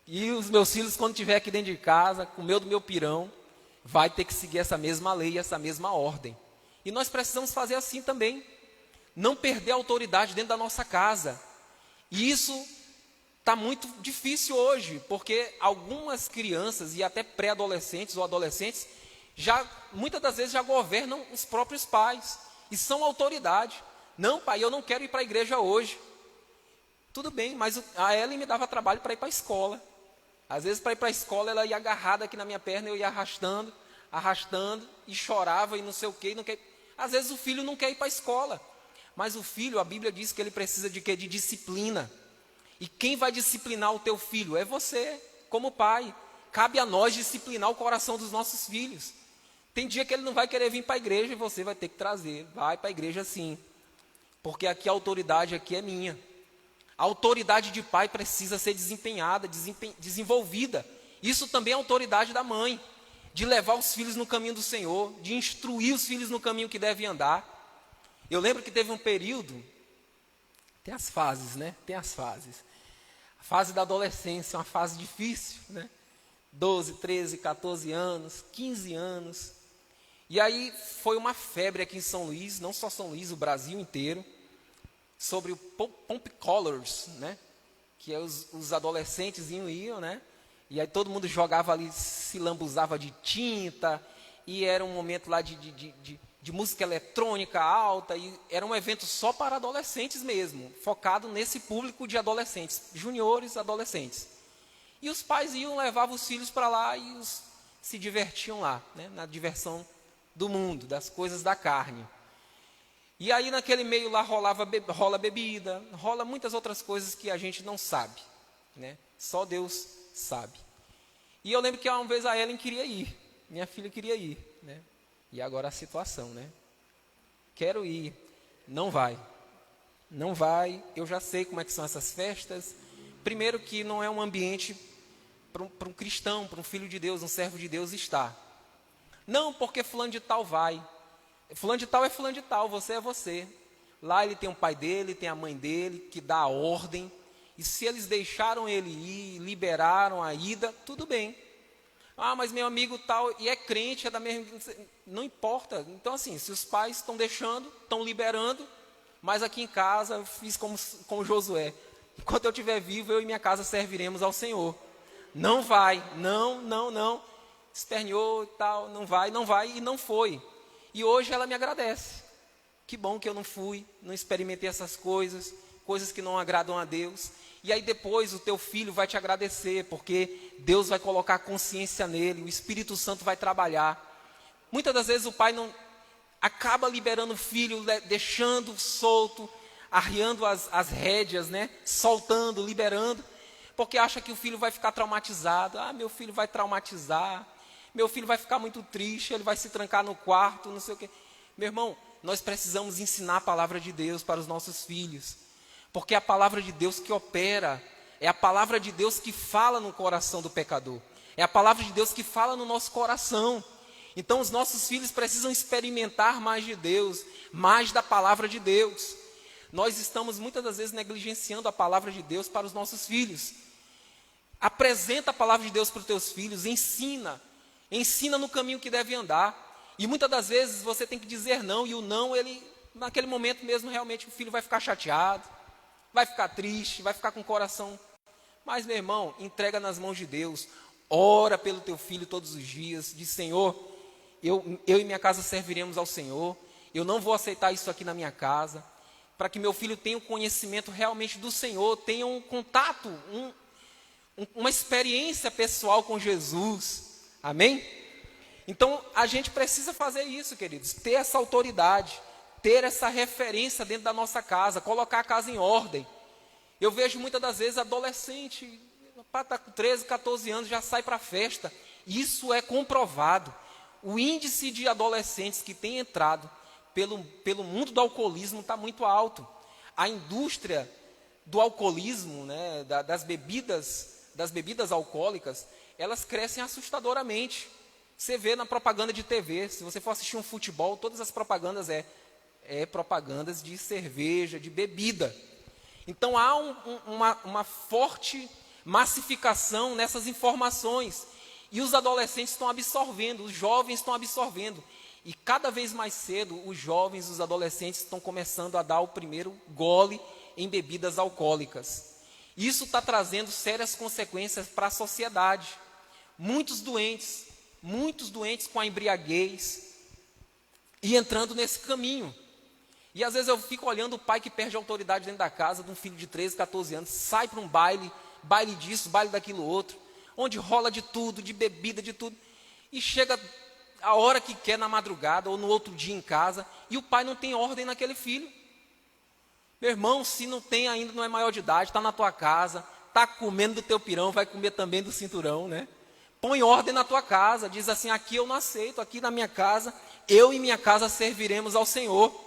Speaker 3: E os meus filhos, quando estiver aqui dentro de casa, comer do meu pirão, vai ter que seguir essa mesma lei, essa mesma ordem. E nós precisamos fazer assim também. Não perder a autoridade dentro da nossa casa. E isso está muito difícil hoje, porque algumas crianças e até pré-adolescentes ou adolescentes, muitas das vezes já governam os próprios pais. E são autoridade. Não, pai, eu não quero ir para a igreja hoje. Tudo bem, mas a Ellen me dava trabalho para ir para a escola. Às vezes, para ir para a escola, ela ia agarrada aqui na minha perna, eu ia arrastando, e chorava e não sei o quê. Às vezes o filho não quer ir para a escola. Mas o filho, a Bíblia diz que ele precisa de quê? De disciplina. E quem vai disciplinar o teu filho? É você, como pai. Cabe a nós disciplinar o coração dos nossos filhos. Tem dia que ele não vai querer vir para a igreja e você vai ter que trazer. Vai para a igreja sim. Porque aqui a autoridade aqui é minha. A autoridade de pai precisa ser desempenhada, desenvolvida. Isso também é a autoridade da mãe. De levar os filhos no caminho do Senhor. De instruir os filhos no caminho que devem andar. Eu lembro que teve um período. Tem as fases, né? Tem as fases. A fase da adolescência é uma fase difícil, né? 12, 13, 14 anos, 15 anos. E aí foi uma febre aqui em São Luís, não só São Luís, o Brasil inteiro, sobre o Pomp Colors, né? Que é os adolescentes iam, né? E aí todo mundo jogava ali, se lambuzava de tinta, e era um momento lá de música eletrônica alta, e era um evento só para adolescentes mesmo, focado nesse público de adolescentes, juniores, adolescentes. E os pais levavam os filhos para lá e se divertiam lá, né? Na diversão do mundo, das coisas da carne. E aí naquele meio lá rola bebida, rola muitas outras coisas que a gente não sabe, né? Só Deus sabe. E eu lembro que uma vez a Ellen queria ir, minha filha queria ir, né? E agora a situação, né? Quero ir, não vai, eu já sei como é que são essas festas. Primeiro que não é um ambiente para um cristão, para um filho de Deus, um servo de Deus estar. Não, porque fulano de tal vai. Fulano de tal é fulano de tal, você é você. Lá ele tem o pai dele, tem a mãe dele, que dá a ordem. E se eles deixaram ele ir, liberaram a ida, tudo bem. Ah, mas meu amigo tal, e é crente, é da mesma... Não importa. Então assim, se os pais estão deixando, estão liberando, mas aqui em casa eu fiz como Josué. Enquanto eu estiver vivo, eu e minha casa serviremos ao Senhor. Não vai, não. Esperneou e tal, não vai, e não foi. E hoje ela me agradece. Que bom que eu não fui, não experimentei essas coisas que não agradam a Deus. E aí depois o teu filho vai te agradecer, porque Deus vai colocar consciência nele, o Espírito Santo vai trabalhar. Muitas das vezes o pai não acaba liberando o filho, deixando solto, arriando as rédeas, né? Soltando, liberando, porque acha que o filho vai ficar traumatizado. Ah, meu filho vai traumatizar, meu filho vai ficar muito triste, ele vai se trancar no quarto, não sei o quê. Meu irmão, nós precisamos ensinar a palavra de Deus para os nossos filhos, porque é a palavra de Deus que opera, é a palavra de Deus que fala no coração do pecador, é a palavra de Deus que fala no nosso coração. Então os nossos filhos precisam experimentar mais de Deus, mais da palavra de Deus. Nós estamos muitas das vezes negligenciando a palavra de Deus para os nossos filhos. Apresenta a palavra de Deus para os teus filhos, ensina no caminho que deve andar. E muitas das vezes você tem que dizer não, e o não, ele, naquele momento mesmo, realmente o filho vai ficar chateado, vai ficar triste, vai ficar com o coração. Mas, meu irmão, entrega nas mãos de Deus, ora pelo teu filho todos os dias, diz: Senhor, eu e minha casa serviremos ao Senhor, eu não vou aceitar isso aqui na minha casa, para que meu filho tenha um conhecimento realmente do Senhor, tenha um contato, uma experiência pessoal com Jesus, amém? Então, a gente precisa fazer isso, queridos, ter essa autoridade, ter essa referência dentro da nossa casa, colocar a casa em ordem. Eu vejo muitas das vezes adolescente, está com 13, 14 anos, já sai para a festa. Isso é comprovado. O índice de adolescentes que tem entrado pelo mundo do alcoolismo está muito alto. A indústria do alcoolismo, né, das bebidas alcoólicas, elas crescem assustadoramente. Você vê na propaganda de TV, se você for assistir um futebol, todas as propagandas propagandas de cerveja, de bebida. Então há uma forte massificação nessas informações. E os adolescentes estão absorvendo, os jovens estão absorvendo. E cada vez mais cedo, os jovens, os adolescentes estão começando a dar o primeiro gole em bebidas alcoólicas. Isso está trazendo sérias consequências para a sociedade. Muitos doentes com a embriaguez e entrando nesse caminho. E às vezes eu fico olhando o pai que perde a autoridade dentro da casa de um filho de 13, 14 anos, sai para um baile disso, baile daquilo outro, onde rola de tudo, de bebida, de tudo, e chega a hora que quer na madrugada ou no outro dia em casa, e o pai não tem ordem naquele filho. Meu irmão, se não tem ainda, não é maior de idade, está na tua casa, está comendo do teu pirão, vai comer também do cinturão, né? Põe ordem na tua casa, diz assim, aqui eu não aceito, aqui na minha casa, eu e minha casa serviremos ao Senhor.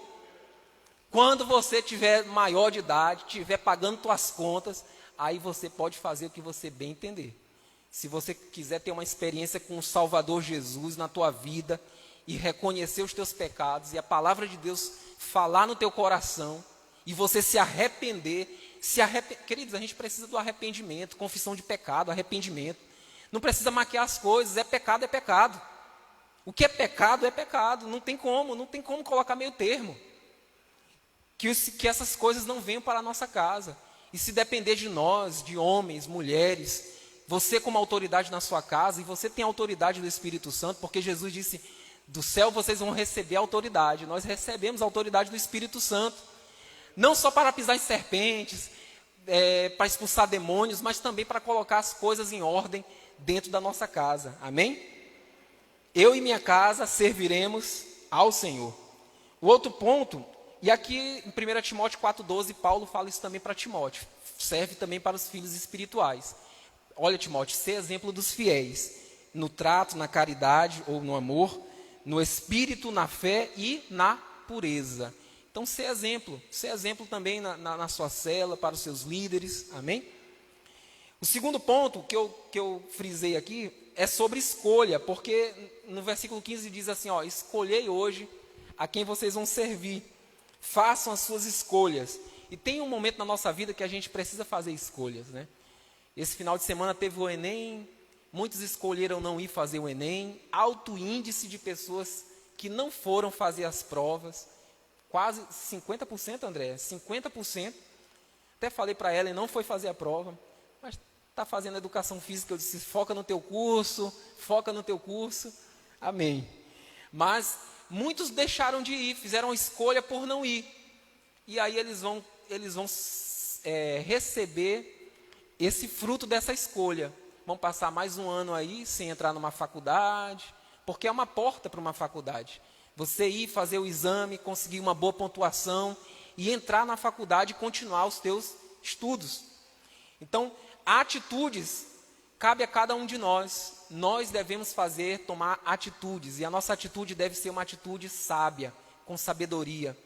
Speaker 3: Quando você tiver maior de idade, tiver pagando tuas contas, aí você pode fazer o que você bem entender. Se você quiser ter uma experiência com o Salvador Jesus na tua vida e reconhecer os teus pecados e a palavra de Deus falar no teu coração e você se arrepender, queridos, a gente precisa do arrependimento, confissão de pecado, arrependimento. Não precisa maquiar as coisas, é pecado, é pecado. O que é pecado, não tem como colocar meio termo. Que essas coisas não venham para a nossa casa. E se depender de nós, de homens, mulheres, você como autoridade na sua casa, e você tem a autoridade do Espírito Santo, porque Jesus disse, do céu vocês vão receber a autoridade. Nós recebemos a autoridade do Espírito Santo. Não só para pisar em serpentes, para expulsar demônios, mas também para colocar as coisas em ordem dentro da nossa casa. Amém? Eu e minha casa serviremos ao Senhor. O outro ponto, e aqui em 1 Timóteo 4,12, Paulo fala isso também para Timóteo. Serve também para os filhos espirituais. Olha, Timóteo, ser exemplo dos fiéis. No trato, na caridade ou no amor, no espírito, na fé e na pureza. Então, ser exemplo também na sua cela, para os seus líderes. Amém? O segundo ponto que eu frisei aqui é sobre escolha, porque no versículo 15 diz assim, escolhei hoje a quem vocês vão servir. Façam as suas escolhas. E tem um momento na nossa vida que a gente precisa fazer escolhas, né? Esse final de semana teve o Enem, muitos escolheram não ir fazer o Enem, alto índice de pessoas que não foram fazer as provas, quase 50%, André, 50%. Até falei para ela, não foi fazer a prova, mas está fazendo educação física, eu disse, foca no teu curso, amém. Mas muitos deixaram de ir, fizeram a escolha por não ir, e aí eles vão receber esse fruto dessa escolha. Vão passar mais um ano aí sem entrar numa faculdade, porque é uma porta para uma faculdade. Você ir fazer o exame, conseguir uma boa pontuação e entrar na faculdade e continuar os teus estudos. Então, atitudes, cabe a cada um de nós. Nós devemos tomar atitudes, e a nossa atitude deve ser uma atitude sábia, com sabedoria.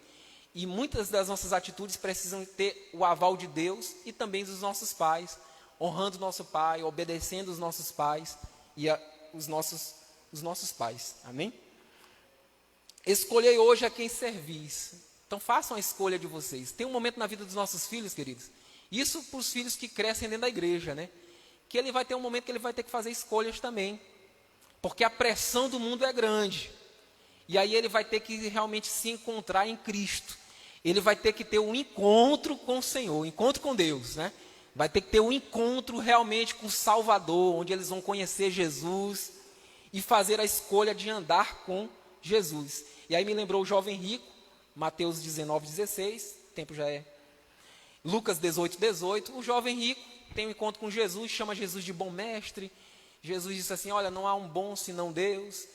Speaker 3: E muitas das nossas atitudes precisam ter o aval de Deus e também dos nossos pais, honrando o nosso pai, obedecendo os nossos pais e os nossos pais. Amém? Escolhei hoje a quem servis. Então façam a escolha de vocês. Tem um momento na vida dos nossos filhos, queridos, isso para os filhos que crescem dentro da igreja, né? Que ele vai ter um momento que ele vai ter que fazer escolhas também, porque a pressão do mundo é grande, e aí ele vai ter que realmente se encontrar em Cristo, ele vai ter que ter um encontro com o Senhor, um encontro com Deus, né? Vai ter que ter um encontro realmente com o Salvador, onde eles vão conhecer Jesus e fazer a escolha de andar com Jesus. E aí me lembrou o jovem rico, Mateus 19,16, o tempo já é Lucas 18,18, o jovem rico tem um encontro com Jesus, chama Jesus de bom mestre. Jesus disse assim, olha, não há um bom senão Deus.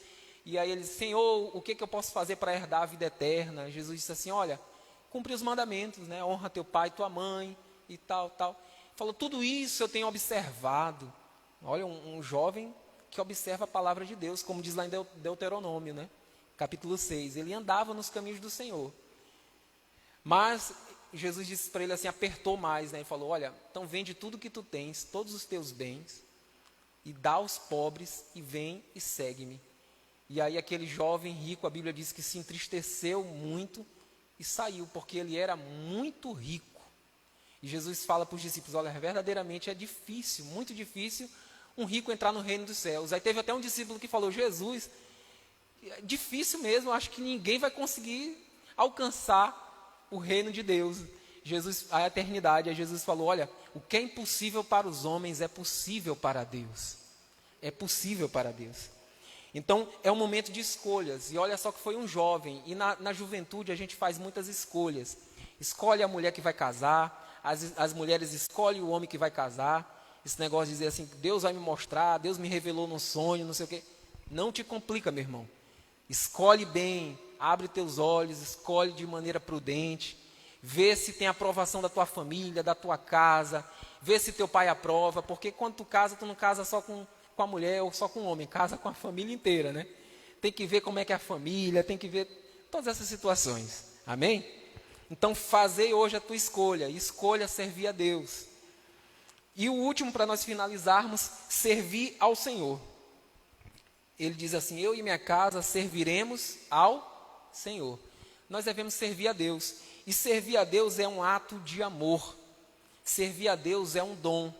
Speaker 3: E aí ele disse, Senhor, o que eu posso fazer para herdar a vida eterna? Jesus disse assim, olha, cumprir os mandamentos, né? Honra teu pai e tua mãe e tal. Falou, tudo isso eu tenho observado. Olha, um jovem que observa a palavra de Deus, como diz lá em Deuteronômio, né? Capítulo 6, ele andava nos caminhos do Senhor. Mas Jesus disse para ele assim, apertou mais, né? Ele falou, olha, então vende tudo que tu tens, todos os teus bens, e dá aos pobres, e vem e segue-me. E aí aquele jovem rico, a Bíblia diz que se entristeceu muito e saiu, porque ele era muito rico. E Jesus fala para os discípulos, olha, verdadeiramente é difícil, muito difícil, um rico entrar no reino dos céus. Aí teve até um discípulo que falou, Jesus, é difícil mesmo, acho que ninguém vai conseguir alcançar o reino de Deus, a eternidade. Aí Jesus falou, olha, o que é impossível para os homens é possível para Deus. É possível para Deus. Então, é um momento de escolhas. E olha só que foi um jovem. E na juventude a gente faz muitas escolhas. Escolhe a mulher que vai casar. As mulheres escolhem o homem que vai casar. Esse negócio de dizer assim, Deus vai me mostrar, Deus me revelou num sonho, não sei o quê. Não te complica, meu irmão. Escolhe bem, abre teus olhos, escolhe de maneira prudente. Vê se tem aprovação da tua família, da tua casa. Vê se teu pai aprova. Porque quando tu não casa só com a mulher ou só com o homem, casa com a família inteira, né? Tem que ver como é que é a família, tem que ver todas essas situações, amém? Então, fazei hoje a tua escolha servir a Deus. E o último, para nós finalizarmos, servir ao Senhor. Ele diz assim, eu e minha casa serviremos ao Senhor. Nós devemos servir a Deus, e servir a Deus é um ato de amor, servir a Deus é um dom.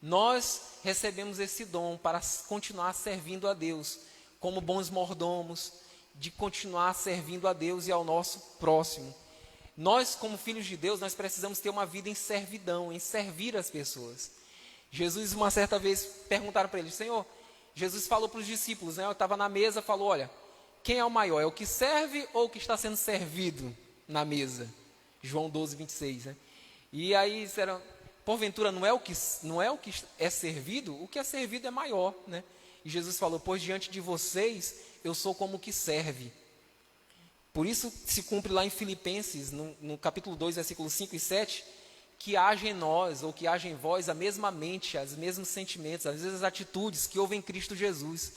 Speaker 3: Nós recebemos esse dom para continuar servindo a Deus, como bons mordomos, de continuar servindo a Deus e ao nosso próximo. Nós, como filhos de Deus, nós precisamos ter uma vida em servidão, em servir as pessoas. Jesus, uma certa vez, perguntaram para ele, Senhor, Jesus falou para os discípulos, né? Eu estava na mesa, falou, olha, quem é o maior? É o que serve ou o que está sendo servido na mesa? João 12, 26, né? E aí disseram, porventura não é o que é servido? O que é servido é maior, né? E Jesus falou, pois diante de vocês, eu sou como o que serve. Por isso se cumpre lá em Filipenses, no capítulo 2, versículos 5 e 7, que haja em nós, ou que haja em vós, a mesma mente, os mesmos sentimentos, as mesmas atitudes que houve em Cristo Jesus,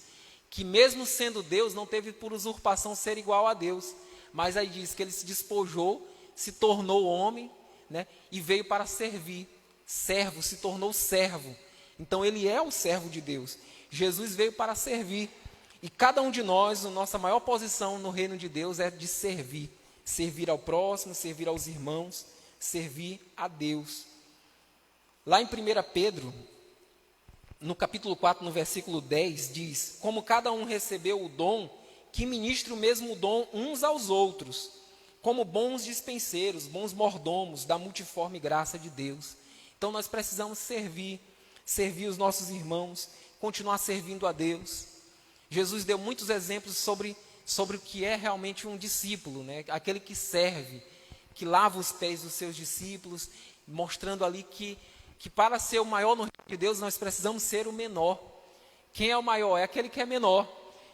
Speaker 3: que mesmo sendo Deus, não teve por usurpação ser igual a Deus, mas aí diz que ele se despojou, se tornou homem, né, e veio para servir, servo, se tornou servo, então ele é o servo de Deus, Jesus veio para servir, e cada um de nós, a nossa maior posição no reino de Deus é de servir, servir ao próximo, servir aos irmãos, servir a Deus. Lá em 1 Pedro, no capítulo 4, no versículo 10, diz, como cada um recebeu o dom, que ministre o mesmo dom uns aos outros, como bons dispenseiros, bons mordomos da multiforme graça de Deus. Então nós precisamos servir os nossos irmãos, continuar servindo a Deus. Jesus deu muitos exemplos sobre o que é realmente um discípulo, né? Aquele que serve, que lava os pés dos seus discípulos, mostrando ali que para ser o maior no reino de Deus, nós precisamos ser o menor. Quem é o maior? É aquele que é menor.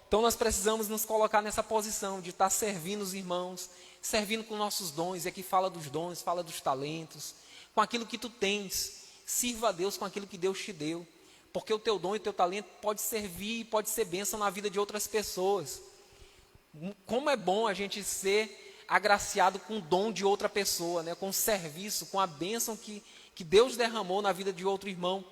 Speaker 3: Então nós precisamos nos colocar nessa posição de estar servindo os irmãos, servindo com nossos dons, e aqui fala dos dons, fala dos talentos, com aquilo que tu tens, sirva a Deus com aquilo que Deus te deu, porque o teu dom e o teu talento pode servir, pode ser bênção na vida de outras pessoas. Como é bom a gente ser agraciado com o dom de outra pessoa, né? Com o serviço, com a bênção que Deus derramou na vida de outro irmão.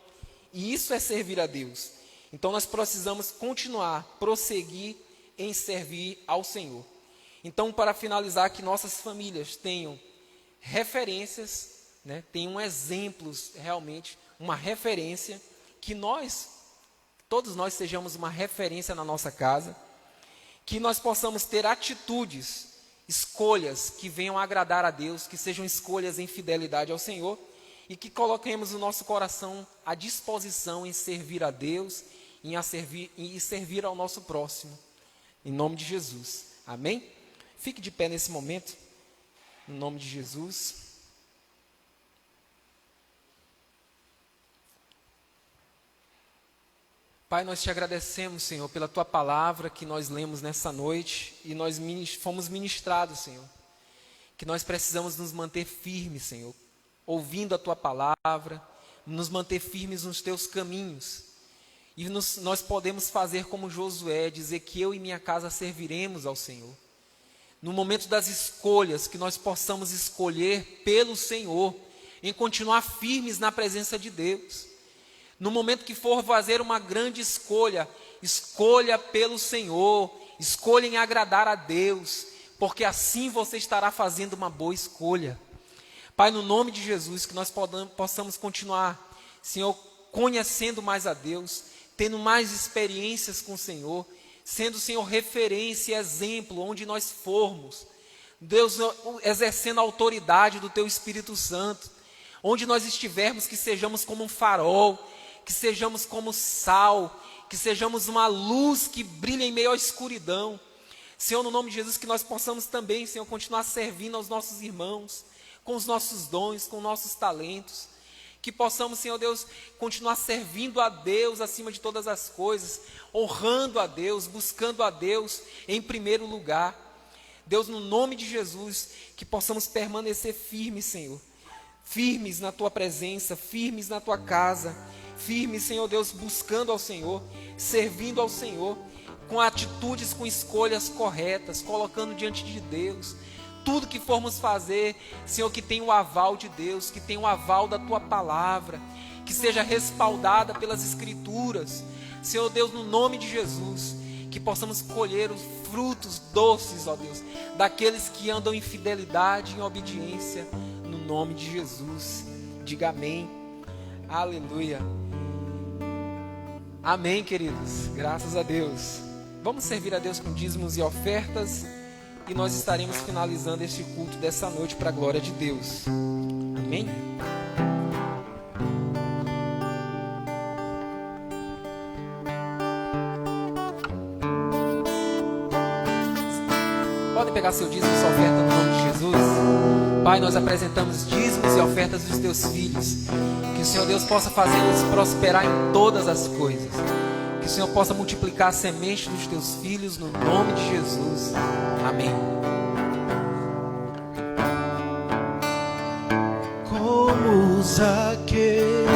Speaker 3: E isso é servir a Deus. Então nós precisamos continuar, prosseguir em servir ao Senhor. Então, para finalizar, que nossas famílias tenham referências, né? Tenham exemplos, realmente, uma referência, que todos nós sejamos uma referência na nossa casa, que nós possamos ter atitudes, escolhas que venham a agradar a Deus, que sejam escolhas em fidelidade ao Senhor, e que coloquemos o nosso coração à disposição em servir a Deus e servir ao nosso próximo, em nome de Jesus, amém? Fique de pé nesse momento, em nome de Jesus. Pai, nós te agradecemos, Senhor, pela Tua palavra que nós lemos nessa noite e nós fomos ministrados, Senhor. Que nós precisamos nos manter firmes, Senhor, ouvindo a Tua palavra, nos manter firmes nos Teus caminhos. E nós podemos fazer como Josué, dizer que eu e minha casa serviremos ao Senhor. No momento das escolhas, que nós possamos escolher pelo Senhor, em continuar firmes na presença de Deus. No momento que for fazer uma grande escolha, Escolha pelo Senhor, escolha em agradar a Deus, porque assim você estará fazendo uma boa escolha. Pai, no nome de Jesus, que nós possamos continuar, Senhor, conhecendo mais a Deus, tendo mais experiências com o Senhor, sendo, Senhor, referência e exemplo onde nós formos. Deus, exercendo a autoridade do Teu Espírito Santo, onde nós estivermos, que sejamos como um farol, que sejamos como sal, que sejamos uma luz que brilha em meio à escuridão. Senhor, no nome de Jesus, que nós possamos também, Senhor, continuar servindo aos nossos irmãos, com os nossos dons, com nossos talentos, que possamos, Senhor Deus, continuar servindo a Deus acima de todas as coisas, honrando a Deus, buscando a Deus em primeiro lugar. Deus, no nome de Jesus, que possamos permanecer firmes, Senhor, firmes na Tua presença, firmes na Tua casa, firmes, Senhor Deus, buscando ao Senhor, servindo ao Senhor, com atitudes, com escolhas corretas, colocando diante de Deus, tudo que formos fazer, Senhor, que tenha o aval de Deus, que tenha o aval da Tua palavra, que seja respaldada pelas Escrituras, Senhor Deus, no nome de Jesus, que possamos colher os frutos doces, ó Deus, daqueles que andam em fidelidade e em obediência, no nome de Jesus. Diga amém, aleluia, amém, queridos, graças a Deus. Vamos servir a Deus com dízimos e ofertas, e nós estaremos finalizando este culto dessa noite para a glória de Deus. Amém? Podem pegar seu dízimo e sua oferta no nome de Jesus. Pai, nós apresentamos dízimos e ofertas dos Teus filhos. Que o Senhor Deus possa fazê-los prosperar em todas as coisas. Que o Senhor possa multiplicar a semente dos Teus filhos no nome de Jesus. Amém.
Speaker 2: Como Zaqueu,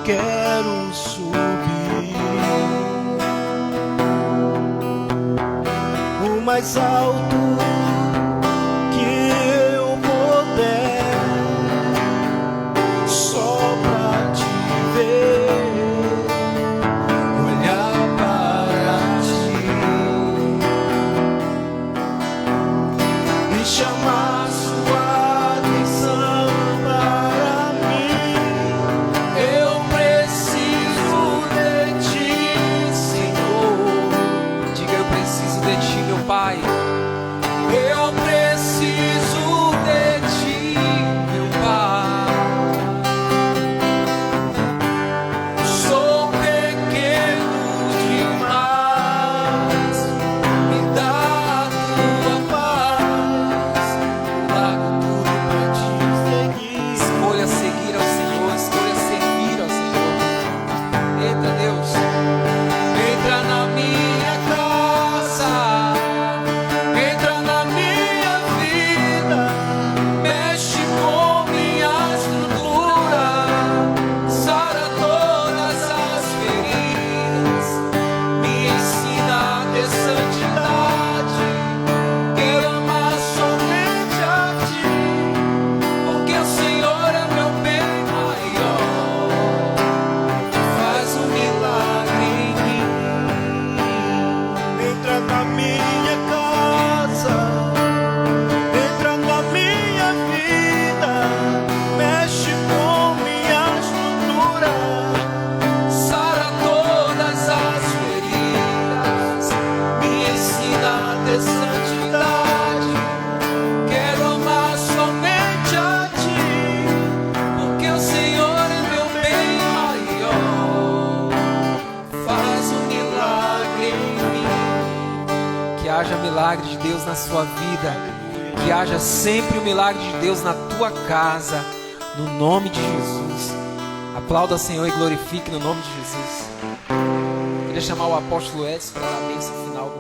Speaker 2: quero subir o mais alto que eu puder, só pra Te ver, olhar para Ti e chamar Sua atenção para mim. Eu preciso de Ti, Senhor.
Speaker 3: Diga: eu preciso de Ti, meu Pai.
Speaker 2: Eu preciso de Ti, meu Pai. Sou pequeno demais, me dá a Tua paz, largo tudo pra Te seguir.
Speaker 3: Escolha seguir ao Senhor, escolha servir ao Senhor. Eita, Deus.
Speaker 2: Entra na minha casa, entra na minha vida, mexe com minha estrutura, sara todas as feridas, me ensina a ter santidade. Quero amar somente a Ti, porque o Senhor é meu bem maior. Faz um milagre em mim. Entra na minha casa, entra na minha vida, mexe com minha estrutura, sara todas as feridas, me ensina a ter santidade. Quero amar somente a Ti, porque o Senhor é meu bem maior. Faz um milagre em mim.
Speaker 3: Que haja milagre de Deus na sua vida. Que haja sempre o milagre de Deus na tua casa. No nome de Jesus. Aplauda o Senhor e glorifique no nome de Jesus. Queria chamar o apóstolo Edson para dar a bênção final.